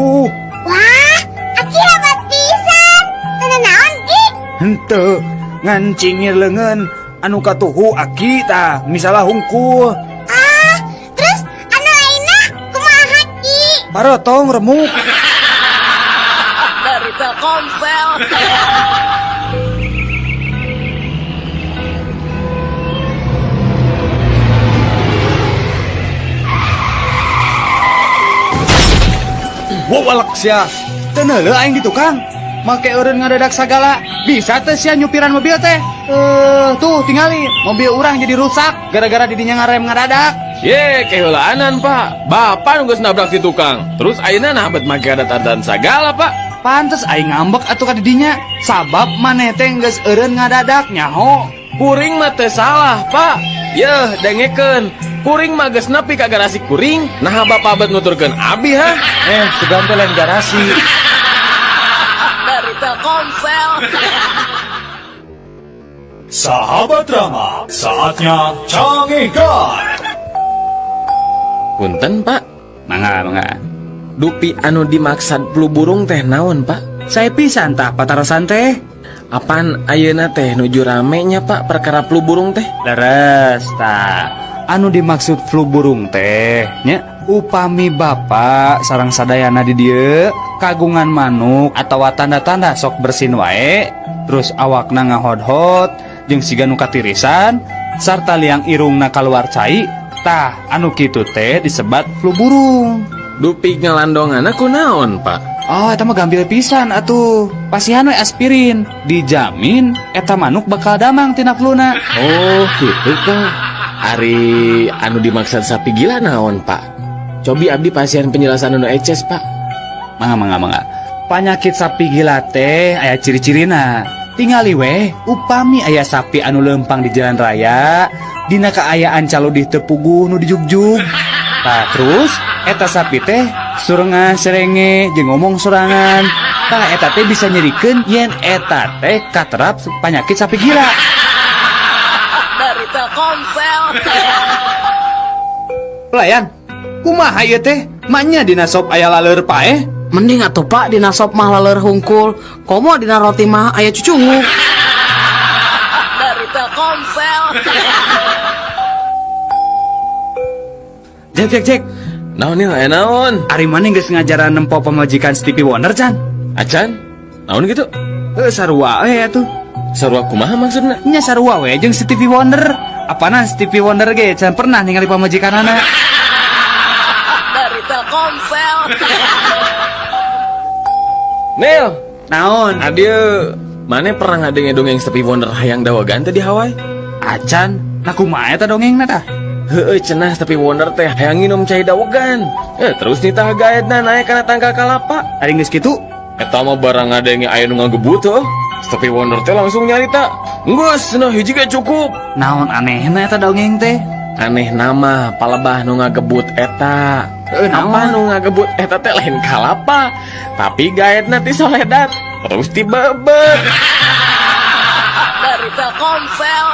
Wah, aki hebat pisan. Teu naon ki? Henteu ngan cingir leungeun anu katuhu aki tah misalah hungkul. Ah, terus anu lainna kumaha ki? Parotong remuk. Dari Telkomsel. Wawalak sia. Teu neuleuh aing di tukang. Make eureun ngadadak sagala. Bisa teh sia nyupiran mobil teh. Tuh tingali mobil urang jadi rusak gara-gara didinya ngarem ngadadak. Ye, keheulaanan, Pak. Bapak nunggu nabrak si tukang. Terus ayeuna nah bet make adat-adat sagala, Pak. Pantes aing ngambek atuh ka didinya. Sabab maneh teh geus eureun ngadadak nyaho. Kuring mah teu salah, Pak. Yeuh, dengekeun. Kuring mah geus nepi ka garasi kuring. Nah Bapak bet nuturkeun abi ha. Sugan teh lain garasi. Dari Telkomsel. Sahabat drama, saatnya canggihkan. Punten, Pak. Mangga. Dupi anu dimaksad flu burung teh naon, Pak? Saya pisan tah patarasan teh. Apaan ayeuna teh nuju ramenya, Pak, perkara flu burung teh? Leres tah. Anu dimaksud flu burung teh nya upami bapak sareng sadayana di dieu kagungan manuk atawa tanda-tanda sok bersin wae, terus awakna ngahod-hod jeung siga nu katirisan sarta liang irungna kaluar cai, tah anu kitu teh disebat flu burung. Dupi ngalandonganna kunaon, Pak? Oh, eta mah gampil pisan atuh. Pasihan we aspirin, dijamin eta manuk bakal damang tina fluna. Oh, gitu, Pak. Ari anu dimaksud sapi gila naon, Pak? Cobi abdi pasien penjelasan anu eces, Pak. Mangga. Panyakit sapi gila teh aya ciri-cirina. Tingali weh, upami aya sapi anu lempang di jalan raya, dina kaayaan calodih teu puguh nu dijugjug. Tah terus eta sapi teh surengan serenge jeung ngomong sorangan. Tah eta teh bisa nyerikeun yen eta teh katerap panyakit sapi gila. Dari Telkomsel. Pelayan, kumaha ieu teh? Manya dina sop aya laleur paeh? Mending atuh Pak dina sop mah laleur hungkul, komo dina roti mah aya cucungu. Dari Telkomsel. Jek. Naon ieu aya naon? Ari maneh geus ngajaran nempo pamajikan Stevie Wonder can? Acan? Naon gitu? Sarua we atuh. Sarua kumaha maksudna? Nya sarua we jeung Stevie Wonder. Apana Stevie Wonder ge can pernah ningali pamajikanana. Dari Telkomsel. Nel, Naon? adieu maneh pernah ngadenge-dongeng Stevie Wonder hayang dawagan teh di Hawaii? Acan, nah kumaha eta dongengna tah? Heueuh cenah Stevie Wonder teh hayang nginum cai dawagan. Terus nitah gaetna naek kana tangka kalapa. Ari geus kitu? Eta mah barang ngadenge aya nu ngagebut heuh. Stevie Wonder teh langsung nyarita. Geus cenah hiji ge cukup. Naon anehna eta dongeng teh? Aneh nama palebah nu ngagebut eta. Apa nu ngagebut eta teh lain kalapa, tapi gaetna ti soledat, terus ti bebet. Dari Telkomsel.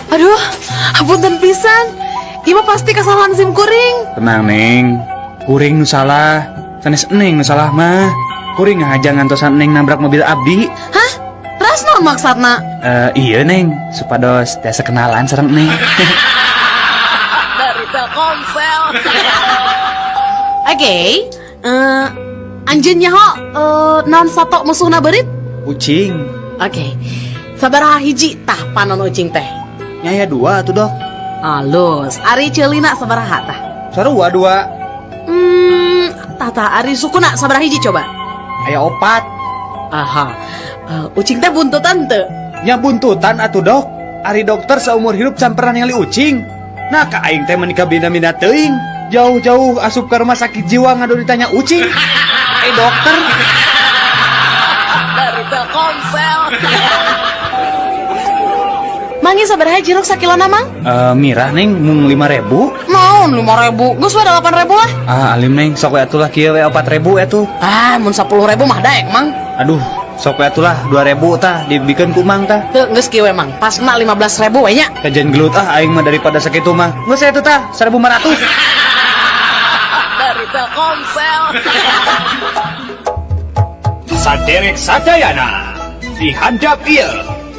Aduh, apunten pisan. Ieu pasti kesalahan SIM kuring. Tenang Neng, kuring nu salah. Sanes Neng nu salah mah. Kuring ngajang ngantosan Neng nabrak mobil abdi. Hah? Ras naon maksudna? Iya Neng, supados tiasa kenalan sareng Neng. Dari Telkomsel. Oke. Anjeun nyaho naon sato musuhna beurit? Ucing. Oke. Sabaraha hiji tah panon ucing teh? Nyaya 2 tuh dok. Alus, ari ceulina sabaraha tah? Sarua 2. Tata ari sukuna sabaraha hiji coba? Aya 4. Aha. Ucing teh buntutan teu? Nya buntutan atuh dok. Ari dokter seumur hidup can pernah ningali ucing. Nah ka aing teh menikah bina-bina teuing. Jauh-jauh asup ke rumah sakit jiwa ngadu ditanya ucing. Dokter. Dari Telkomsel. Mangi sabaraha jeruk sakilona mang? Mirah Neng mung 5.000. Naon 5.000? Geus we 8.000 lah. Alim Neng sok we atulah kieu we 4.000 atuh. Mun 10.000 mah daek mang. Aduh, sok we atulah 2.000 tah dibikeun ku mang tah. Teu geus kieu we mang. Pasna 15.000 we nya. Kajen gelut aing mah daripada sakitu mah. Geus atuh tah 1.500. Dari Telkomsel. Saderek sadayana dihandap ieu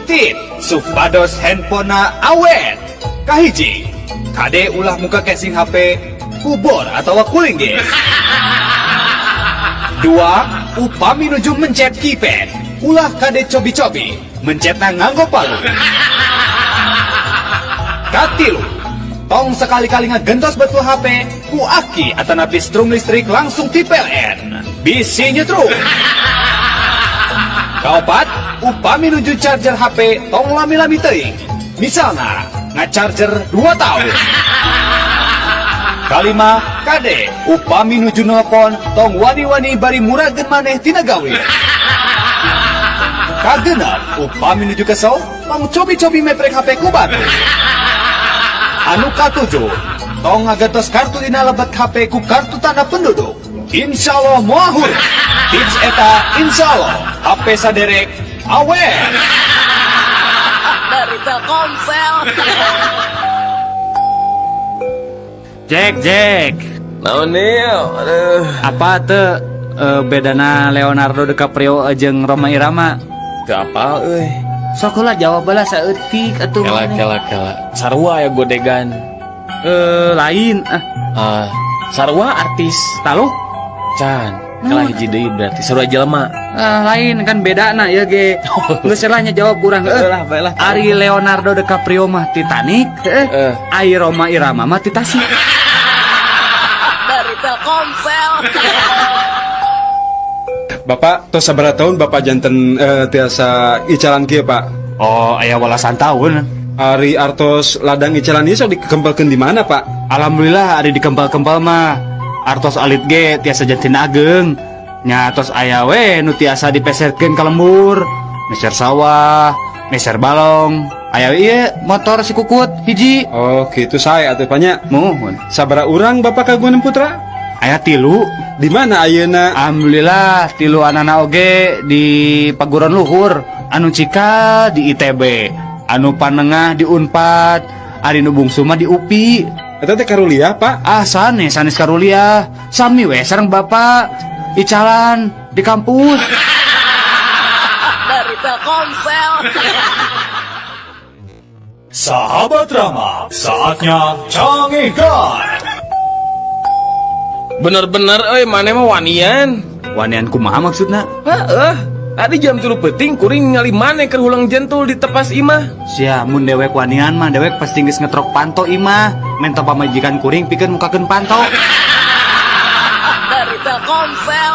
tip supados handphonena awet. Kahiji, kade ulah muka casing HP kubur atau kuling geus. 2. Upami nuju mencet keypad, ulah kade cobi-cobi mencetna nganggo palu. Katilu, tong sekali-kali ngagentos betul HP ku aki atanapi strum listrik langsung ti PLN. Bisi nyetrum. Kaopat, upami nuju charger HP tong lami-lami teuing Misalnya, nge-charger 2 tahun. Kalima, kade, upami nuju nelpon, tong wani-wani bari murageun maneh tina gawe. Kagenep, upami nuju kesel, tong cobi-cobi meprek HP ku batu. Anu katujuh, tong ngagetos kartu dina lebet HP ku kartu tanda penduduk. Insya Allah moahur. Tips eta, insya Allah, HP saderek, awet. Dari Telkomsel. Jack. Naon nih? Aduh. Apa tuh bedana Leonardo DiCaprio jeung Rhoma Irama? Ke apa euy? Sok heula jawab bae saeutik atuh. Kela. Sarua ya godegan. Lain Sarua artis. Talu? Can. Kela hiji deui berarti sarua jelema. Lain kan beda na ya ge. Geus selahnya jawab kurang Baiklah. Ari Leonardo DiCaprio mah Titanic, Ai Rhoma Irama mah Titanic. Dari Telkomsel. Bapak tos sabaraha tahun Bapak janten tiasa icalan kieu Pak? Oh, aya walasan tahun. Ari artos ladang icalan ieu sok dikempelkeun di mana Pak? Alhamdulillah ari dikempel-kempel mah. Artos alit ge tiasa jantin ageng. Nya tos aya we nu tiasa dipeserkeun ka lembur. Meser sawah, meser balong. Aya ieu motor si Kukut hiji. Oh, kitu sae atuh Panya. Muhun. Sabaraha urang Bapak kagungan putra? Aya 3. Di mana ayeuna? Alhamdulillah 3 anana oge di paguron luhur. Anu cika di ITB, anu panengah di Unpad, ari nu bungsu mah di UPI. Eta teh karuliah Pak? Sanes karuliah. Sami we sareng Bapak icalan di kampus. Dari Telkomsel. Sahabat Rama, saatnya canggihkan. Bener-bener maneh mah wanian. Wanian kumaha maksudna? Adi jam 3 penting kuring ningali maneh keur hulang jentul di tepas imah. Sia mun dewek wanian mah dewek pasti geus ngetrok panto imah. Menta pamajikan kuring pikeun mukakeun panto. Dari Telkomsel.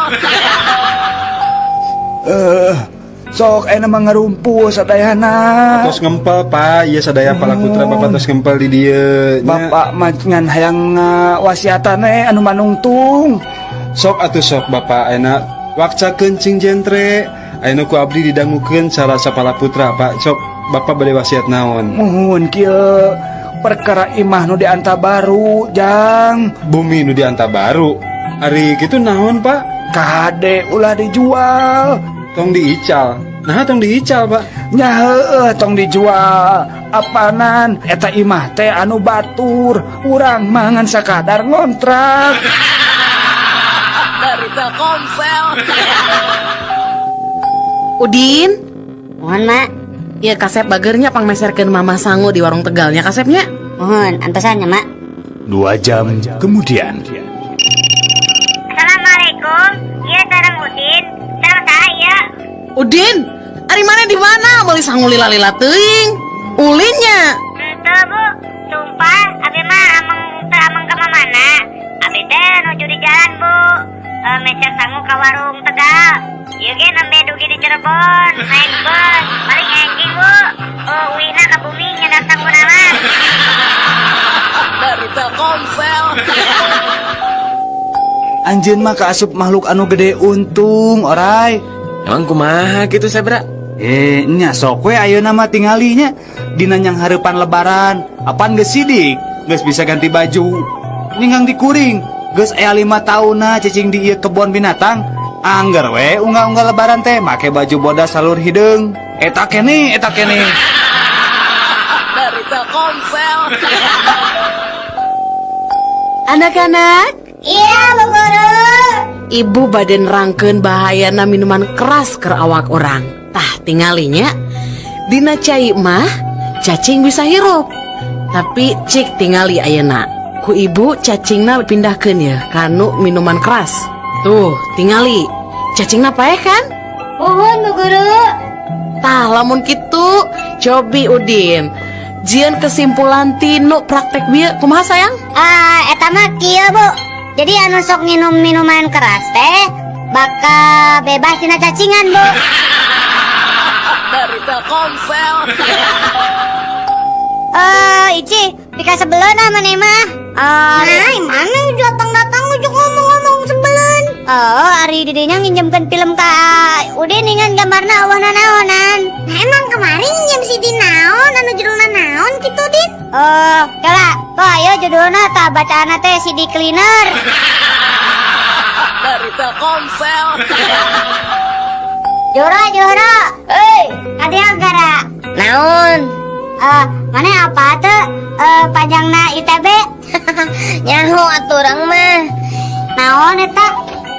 Sok ena mah ngarumpu sadayana. Tos ngempel Pak, ieu sadaya palaputra Bapak tos ngempel di dieu. Bapak mah ngan hayang wasiatan anu manungtung. Sok atuh sok Bapak ayeuna wakca kencing jentre. Ayeuna ku abdi didangukeun cara sapalaputra Pak. Sok Bapak bade wasiat naon? Muhun kieu perkara imah nu dianta baru, Jang. Bumi nu dianta baru. Ari kitu naon Pak? Kade ulah dijual. Tong diical. Nah, tong diical Pak. Nya heueuh tong dijual. Apanan eta imah teh anu batur. Urang mangan sakadar ngontrak. Dari Telkomsel. Udin, Mohon Mak. ya kasep bagernya pangmeserkeun Mama Sangu di warung Tegalnya kasepnya. Mohon antosannya Mak. 2 jam kemudian. Assalamualaikum. Iya sareng Udin. Sareng saya. Udin, ari mana di mana? Beli sangu lila-lila teuing. Ulinnya. Henteu Bu, sumpah abi mah ameng ke mana? Abi teh nuju di jalan Bu. Mecer sangu ka warung Tegal. Ieu ge nembe dugi di Cirebon, naik bus. Paling enjing Bu. Uina ka bumi nyedap sangu nama. Dari Telkomsel. Anjeun mah kaasup makhluk anu gede untung, oray. Emang kumaha gitu Sebra? Nya sok we ayeuna mah tingalinya dina nyang hareupan lebaran. Apaan geus sidik? Geus bisa ganti baju. Ninggang dikuring. Geus aya 5 taunna cicing di ieu kebon binatang. Angger we unggah-unggah lebaran teh make baju bodas salur hideung. Eta kene. Dari Telkomsel. Anak-anak, Iya Bu Guru. ibu badan rangkeun bahayana minuman keras ke awak orang. Tah tingalinya dina cai mah cacing bisa hirup. Tapi cik tingali ayeuna. Ku ibu cacingna pindahkeun ya kanu minuman keras. Tuh, tingali. Cacingna pae kan? Mohon Bu Guru. Tah lamun kitu, cobi Udin. Jian kesimpulan tinu praktek bieu kumaha sayang? Eta mah kieu Bu. Jadi anu sok nginum minuman keras teh bakal bebas tina cacingan Bu. Dari Telkomsel. Ici, pika sebelum mana mah? Nah, mana datang-datang ujuk ngomong-ngomong sebelum. Oh, Ari didinya nginjemkan film ka Udin dengan gambarna awahna naonan. Nah, emang kemarin nyem si di naon, anu judulna naon gitu, Din? Oh, kala, kok ayo judulna tak bacaana teh CD Cleaner. Dari Telkomsel. Jora, Ada gara. naon? Mana apa tuh? Panjangna ITB? Nyaho aturang mah. Naon eta?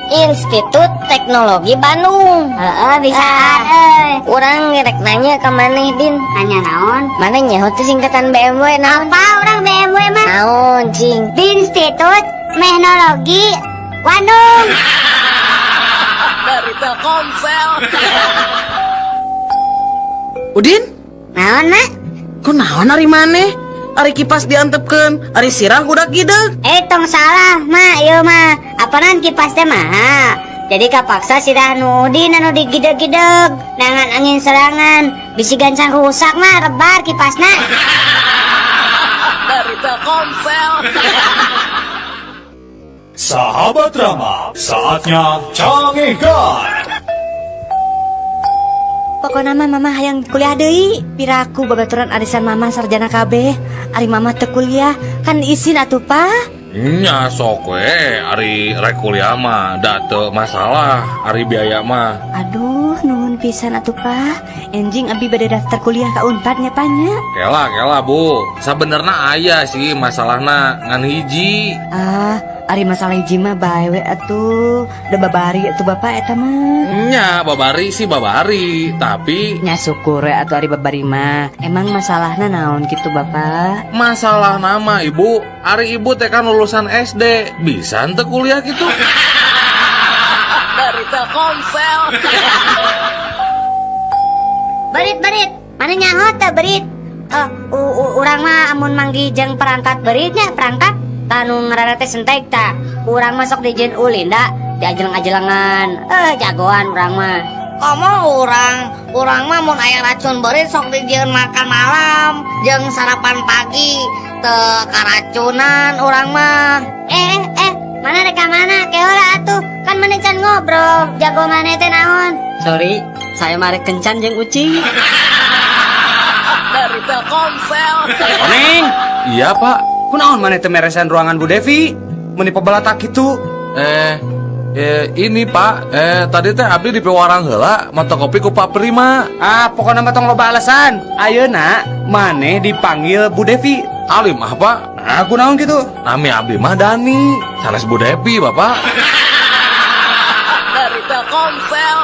Institut Teknologi Bandung. Bisaan Urang ngerek nanya ke maneh, Din. Nanya naon? Mana nyaho teh singkatan BMW naon? Apa orang BMW mah? Naon, cing? Di Institut Teknologi Bandung. Dari Telkomsel. Udin, Naon mak? kok naon ari maneh? Ari kipas diantepkeun, ari sirah udah gideg. Tong salah mak, ieu mah apanan kipas teh mah. Jadi kapaksa sirah Nudin anu digideg-gideg. Nangan angin serangan, bisi gancang rusak mah rebar kipasna. Dari Telkomsel. Sahabat Rama, saatnya cangihkan. Pokoknya mama hayang kuliah deui. Piraku babaturan arisan mama sarjana KB. Ari mama teu kuliah kan izin atuh pa. Nya sok we ari rek kuliah mah da teu masalah ari biaya mah. Aduh nuhun pisan atuh pa. Enjing abi bade daftar kuliah ka Unpad nya panya. Kela Bu, sabenerna aya sih masalahna ngan hiji. Ari masalah hiji mah bae we atuh. Da babari atuh bapak eta mah. Nya babari sih babari, tapi Nya syukur we atuh ari babari mah. Emang masalahna naon gitu bapak? masalah nama ibu, ari ibu teh kan lulusan SD, bisa ente kuliah gitu. Dari Telkomsel. Berit, mana nyaho teh berit? Urang mah amun manggi jeung perangkat beritnya perangkat tanu ngaranna teh sentek ta. Urang masuk di Jen Ulin da, diajeleng-ajelengan. Jagoan urang mah. Komo urang mah mun aya racun berit sok dijieun makan malam, jeung sarapan pagi teu karacunan urang mah. Mana reka mana keola atuh. Kan mana can ngobrol. Jago mana teh naon? Sorry, saya marek kencan jeung ucing. Dari Telkomsel. Oneng. Iya pak. Kunaon maneh teh meresan ruangan Bu Devi? Meni pebalatak kitu. Ini pak, tadi teh abdi di pewarang heula, mata kopi ku Pak Prima. Pokoknya mah tong loba alasan. Ayeuna maneh dipanggil Bu Devi. Alim ah pak, Nah, kunaon gitu? nami abdi mah Dani, sanes Bu Devi bapak. Dari Telkomsel.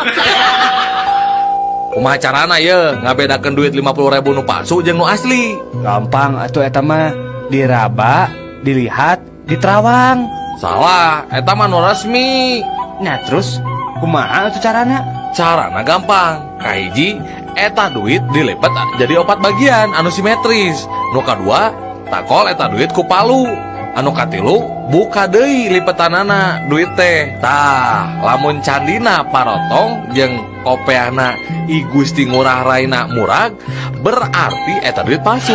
Kumaha carana ye ngabedakeun duit 50.000 nu palsu jeung nu asli? Gampang atuh eta mah. Diraba, dilihat, diterawang. Salah, eta mah nu resmi. Nah terus kumaha atuh carana? Carana gampang. Kahiji, eta duit dilipat jadi 4 bagian anu simetris. Nu kadua, takol eta duit ku palu. Anu katilu, buka deui lipetanana duit teh. Tah, lamun candina parotong jeung kopeana I Gusti Ngurah Raina murag, berarti eta duit palsu.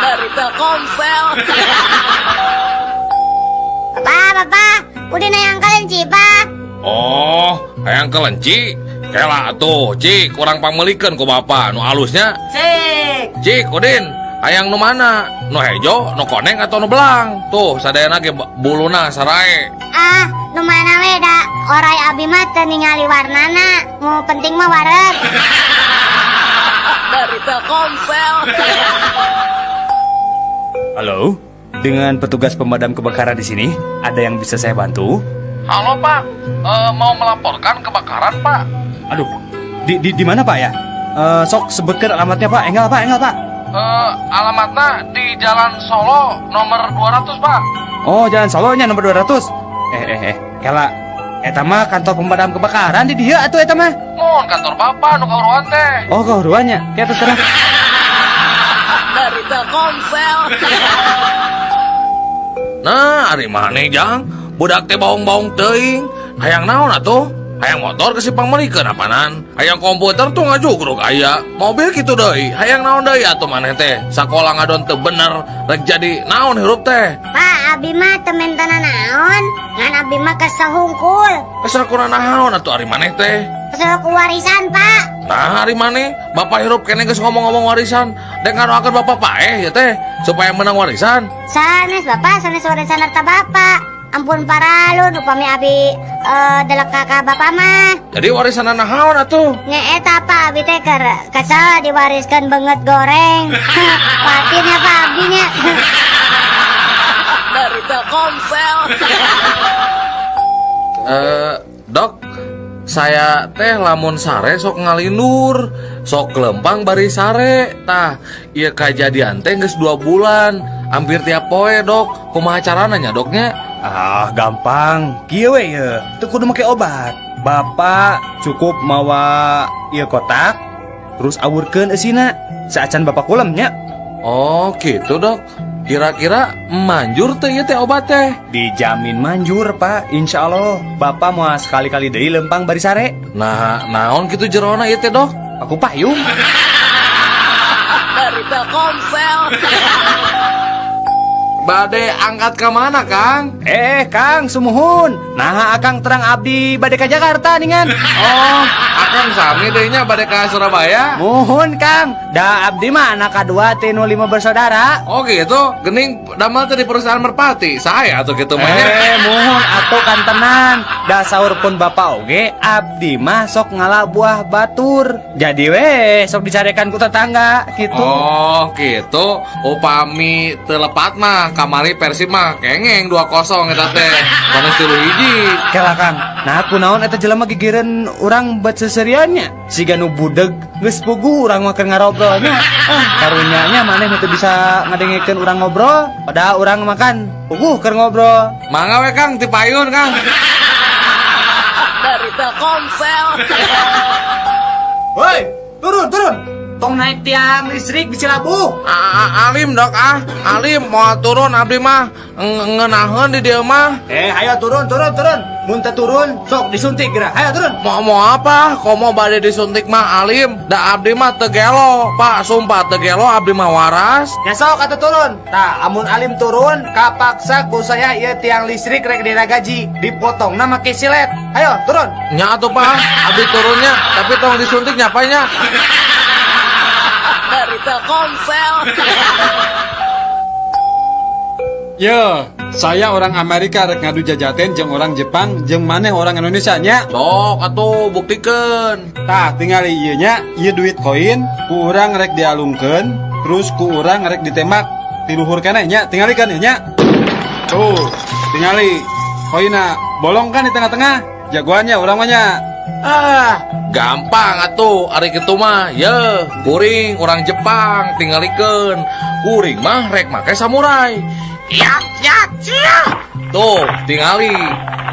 Dari Telkomsel. Bapak, udah nayang kalian cipa. Oh, hayang kelenci. Kela atuh, cik, kurang pamelikeun ku bapak. Nu alusnya? Cik, Udin, hayang nu mana? Nu hejo, nu koneng atau nu belang? Tuh, sadayana ge buluna sarae. Nu mana we da orai abi mah teu ningali warnana. Mu penting mah wareg. Dari Telkomsel. Halo, dengan petugas pemadam kebakaran di sini, ada yang bisa saya bantu? Halo pak, mau melaporkan kebakaran pak. Aduh, di mana pak ya? Sok sebutkan alamatnya pak. Enggak pak. Alamatnya di Jalan Solo nomor 200 pak. Oh, Jalan Solonya nomor 200. Kela, eta mah kantor pemadam kebakaran di dia atuh eta mah. Mohon kantor bapak, nu kauruan teh. Oh, kauruannya. Oke, terus sekarang. Dari Telkomsel. Nah, ari maneh jang, budak teh baung-baung teuing. Hayang naon atuh? Hayang motor ke Sipang merikeun apanan. Hayang komputer tuh ngajugrug aya. Mobil kitu deui. Hayang naon deui atuh maneh teh? Sakola ngadon teu bener rek jadi naon hirup teh? Pak, abi mah temen tanah naon, ngan abi mah kesahungkul. Sakurana naon atuh ari maneh teh? Kesel warisan, Pak. Nah, hari mana? Bapak hirup kene geus ngomong-ngomong warisan. Dek ngadoakeun bapak paeh ya teh supaya menang warisan. Sanes Bapak, sanes warisan harta Bapak. Ampun paralun, upami abi delek kakak Bapak mah. Jadi warisan naon atuh? Nyeeta Pak, abi teh kesel diwariskan banget goreng. Patinnya Pak abinya. Dari Telkomsel. Dok, saya teh lamun sare sok ngalindur, sok lempang bari sare. Tah, ieu kajadian teh geus 2 bulan, hampir tiap poe, Dok. Kumaha carana nya, Doknya? Ah, gampang. Kieu we ye, teu kudu make obat. Bapak cukup mawa ieu kotak, terus awurkeun eusina. Saacan bapak kulem nya. Oh, gitu, Dok. Kira-kira manjur teh ieu teh obat teh? Dijamin manjur, Pak. Insya Allah, Bapak mau sekali-kali deui lempang bari sare. Nah, naon kitu jerona ieu teh, Dok? Aku payung. Dari Telkomsel. Bade angkat ke mana, Kang? Kang, sumuhun. Nah, Akang terang abdi bade ka Jakarta ningan. Oh, Akang sami deui nya bade ka Surabaya. Muhun, Kang. Da abdi mah anak kadua ti nu 5 bersaudara. Oh gitu, gening damel teh di perusahaan merpati. Saya atuh kitu mah nya. Muhun atuh kan tenan. Da saur pun bapak oge abdi mah sok ngalah buah batur. Jadi we sok dicarekan ku tetangga gitu. Oh, gitu. Upami teu lepat mah kamari Persib mah kengeng 2-0 eta teh. Panas 3-1. Kela Kang, nah kunaon eta jelema gigireun urang bet seseriannya. Siga nu budeg geus pugu urang mah keur ngarobrolnya. Karunya nya maneh teu bisa ngadengikeun urang ngobrol, padahal urang makan puguh keur ngobrol. Mangga we Kang ti payun, Kang. Dari Telkomsel. Woi, turun. Tong naik tiang listrik di Cilabu. Alim, Dok, Alim mau turun abdi mah ngeunaheun di dieu mah. Ayo turun. Mun teu turun, sok disuntik geura. Ayo turun. Mau apa? Komo bade disuntik mah Alim. Da abdi mah teu gelo, Pak. Sumpah teu gelo abdi mah waras. Ya sok atuh turun. Tah, amun Alim turun, kapaksa ku saya ieu tiang listrik rek diragaji, dipotongna make silet. Ayo turun. Nya atuh, Pak. Abdi turunnya, tapi tong disuntik nyapanya. Dari Telkomsel. Yo, saya orang Amerika rek ngadu jajaten jeung orang Jepang jeung maneh orang Indonesia nya. Sok atuh buktikeun. Tah, tinggal ieu nya, ieu duit koin ku urang rek dialungkeun, terus ku urang rek ditembak ti luhur keneh nya, tingalikeun ieu nya. Tuh, tingali koina bolong kan di tengah-tengah. Jagoannya urang mah nya. Gampang atuh ari kitu mah. Ye, kuring orang Jepang tingalikeun. Kuring mah rek make samurai. Yat. Tuh, tingali.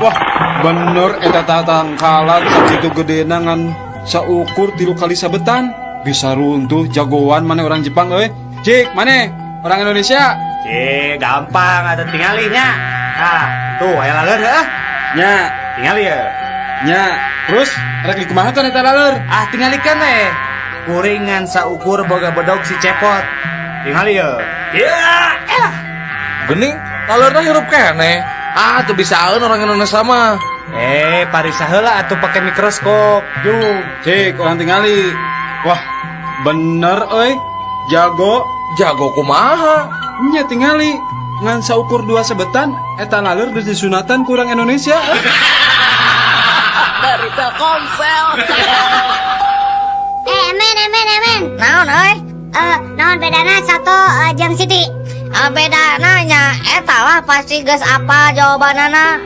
Wah, bener eta tatangkalan sakitu gedena ngan saukur 3 kali sabetan. Bisa runtuh jagoan maneh orang Jepang euy. Cik, maneh orang Indonesia. Gampang atuh tingalinya. Tuh aya laleur heuh. Nya, Tingali ya. nya. Terus rek dikumaha tuh eta laleur? Tingalikeun we. Kuringan saukur boga bodog si cepot. Tingali ya. Gening, lalurna hirup keneh. Teu bisaeun orang Indonesia mah. Parisa heula atuh pake mikroskop. Yuk. Cik, orang tingali. Wah, bener euy. Jago kumaha? Nya tingali ngan saukur 2 sebetan eta laleur geus disunatan ku urang Indonesia. Dari Telkomsel. Emen. Naon euy? Naon bedana satu jeung Siti? Bedana nya eta lah pasti geus apa jawabanana.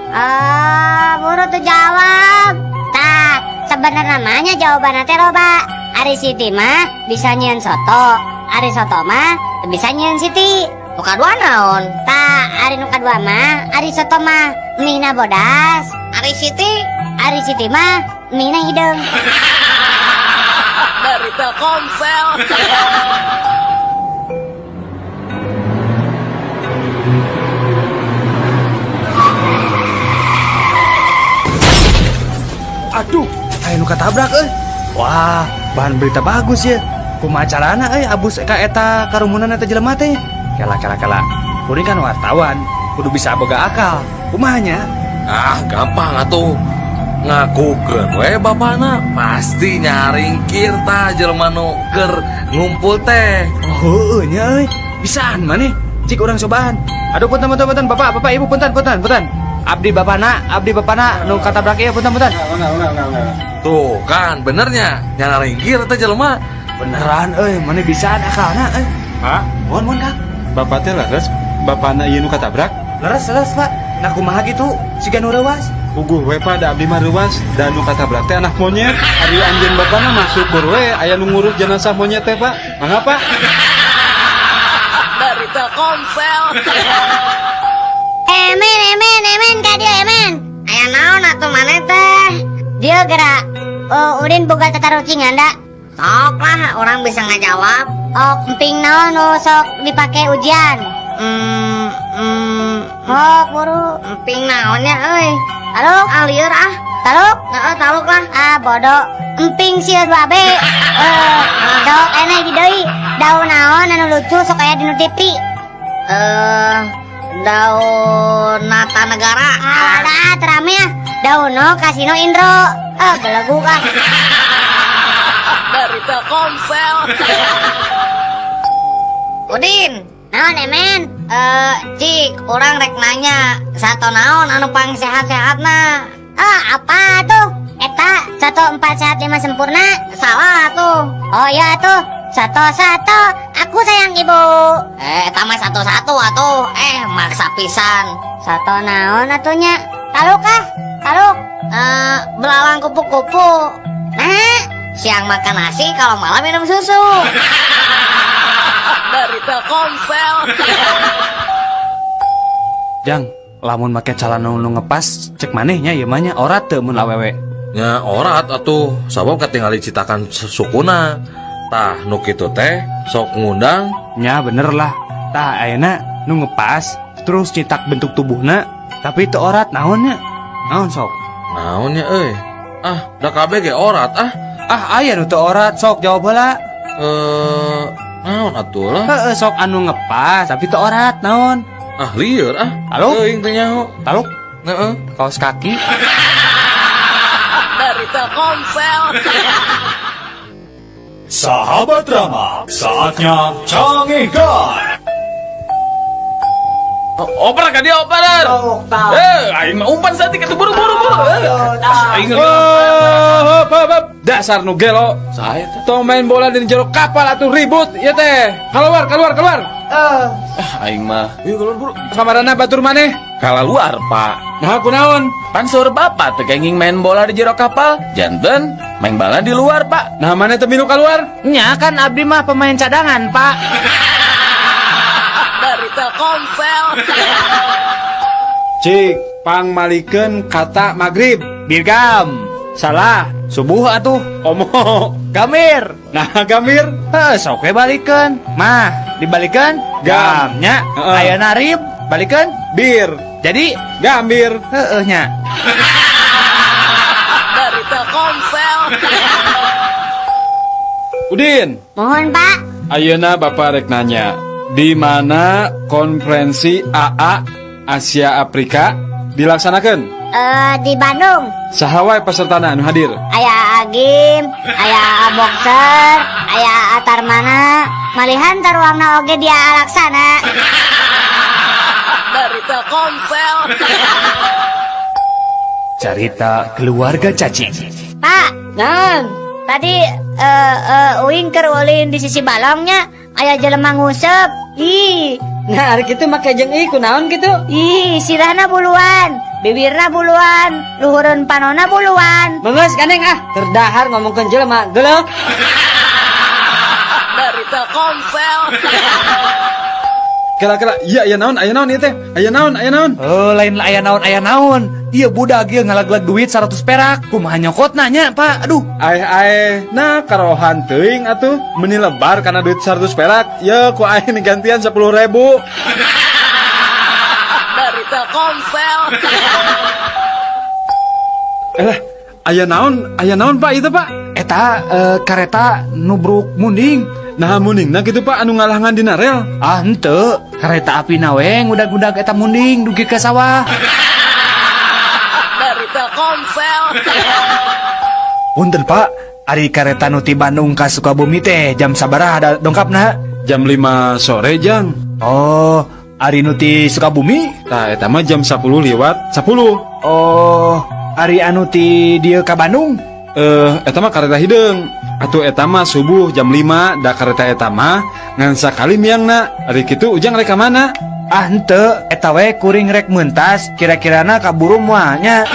Buru tuh jawab. Tah, sebenarnya namanya jawabanna teh loba. Ari Siti mah bisa nyieun soto, ari soto mah teu bisa nyieun Siti. Nu kadua naon? Tah, ari nu kadua mah, ari soto mah mieunna bodas. Ari Siti mah mieunna hideung. Dari Telkomsel. Aduh, aya nu katabrak euy. Wah, bahan berita bagus ya. Kumaha carana abus ka eta karumunan eta jelema teh? Kela. Kuring kan wartawan, kudu bisa boga akal. Kumahanya? Ah, gampang atuh. Ngakukeun we bapana pasti nyaringkir tah jelema nu keur ngumpul teh. Oh, nya euy. Bisaan maneh. Cik urang cobaan. Aduh, punten Bapak, Ibu punten. Abdi bapana nu katabrak ieu punten. Tuh kan benernya nyaringkir teh jelema. Beneran euy, maneh bisaan akalna euy. Pak, Mun Kang. bapak teh leres, bapana ieu nu katabrak. Leres Pak. Nah kumaha gitu? Siga nu reuwas. Puguh we Pak, da abdi mah reuwas, da nu katabrak teh anak monyet. Ari anjeun bapana mah syukur we aya nu ngurus jenazah monyet teh, Pak. Mangga, Pak. Dari Telkomsel. Emen ka dia emen. Aya naon atuh maneh teh? Dia gerak. Oh, Udin boga tatarucingan da. Sok lah orang bisa ngajawab. Oh, emping naon nu sok dipake ujian. Oh, buru. Emping naonnya euy. Taluk, Alieur ah. taluk. Heeh, taluk lah. Ah, bodoh. Emping sieun 2B. Bodoh, eneh di deui. Daun naon anu lucu sok aya dinu TV. Daun Nata Negara. Ah, terame ya. Dauno Kasino Indro. Belegu kan. Dari Telkomsel. Udin. Naon emen? Cik, orang rek nanya satu naon anu pang sehat-sehatna. Apa tuh? Eta 1 4 sehat 5 sempurna. Salah tuh. Oh iya tuh. Satu. Aku sayang ibu. Eta mah satu-satu atuh. Maksa pisan. Satu naon atunya? Taluk kah? Taluk. Belalang kupu-kupu. Nah, Siang makan nasi, kalau malam minum susu. Dari Telkomsel. Jang, lamun make calana nu ngepas, cek manehnya ieu mah nya orat teu mun awewe. Nya orat atuh, sabab katingali citakan sukuna. Tah nu kitu teh sok ngundang. Nya bener lah. Tah ayeuna nu ngepas terus citak bentuk tubuhna, tapi teu orat naonnya? Naon sok? Naonnya euy? Da kabeh ge orat Aya nu teu orat, sok jawab heula. Naon atuh lah? Heeh, sok anu ngepas tapi teu orat naon? Lieur Halo? Teuing teh nyaho. Taluk, Heeh. kaos kaki. Dari Telkomsel. Sahabat drama, saatnya Canggihkan. Oper ka dia oper. Aing mah umpan satik atuh buru-buru. Aing Hop. Dasar nu gelo. Saha teh? Tong main bola di jero kapal atuh ribut ieu teh. Keluar. Aing mah. Yuk keluar buru. Kamarana batur maneh. Kalaluar, Pak. Nah, kunaon? Pansur bapak teh kenging main bola di jero kapal. Janten main bola di luar, Pak. Nah, maneh teu milu keluar? Nya kan abdi mah pemain cadangan, Pak. Dari Telkomsel. Cik, pang malikeun kata magrib. Birgam. Salah. Subuh atuh. Omo. Gamir. Nah, gamir. Sok we balikeun. Mah, dibalikeun Gam. gamnya. Heeh. Ayeuna rib balikeun Bir. jadi Gambir. heeh nya. Dari Telkomsel. Udin, mohon Pak. ayeuna Bapak rek nanya, di mana konferensi AA Asia Afrika dilaksanakan? Di Bandung. Saha wae pesertana anu hadir? Aya Agim, aya Boxer, aya Atarmana, malihan taruangna oge dia laksana. Dari Telkomsel. Carita keluarga cacing. Pak, tadi uing keur ulin di sisi balongnya aya jelema ngusep. Ih, Nah, ari kitu make jeung ieu kunaon kitu? sirahna buluan, bibirna buluan, luhureun panonna buluan. Beungeus kaneng terdahar ngomongkeun jelema geuleuh. Dari Telkomsel. Kela iya naon aya naon ieu teh? Aya naon? Oh, lain aya naon. Iya budak ieu ngalaglag duit 100 perak. Kumaha nyokot nanya, Pak? Aduh. Nah karohan teuing atuh meuni lebar kana duit 100 perak. Ya ku aing gantian 10.000. Dari Telkomsel. aya naon Pak itu Pak? Eta kareta nubruk munding. Nah muningna gitu Pak anu ngalangan dina rel. Ah henteu, kareta api naweng udag-udag eta munding dugi ke sawah. Dari Telkomsel. Punten Pak, ari kareta nu ti Bandung ka Sukabumi teh jam sabaraha ada dongkapna? Jam 5 sore Jang. Oh, ari nu ti Sukabumi? Tah eta mah jam 10 lewat 10. Oh, ari anu ti dieu ka Bandung? Eta mah kareta hideung. Atuh eta mah subuh jam 5 da kareta eta mah ngan sakali miangna. Ari kitu ujang rek ka mana? Ah henteu, eta we kuring rek meuntas, kira-kirana kaburu moal nya.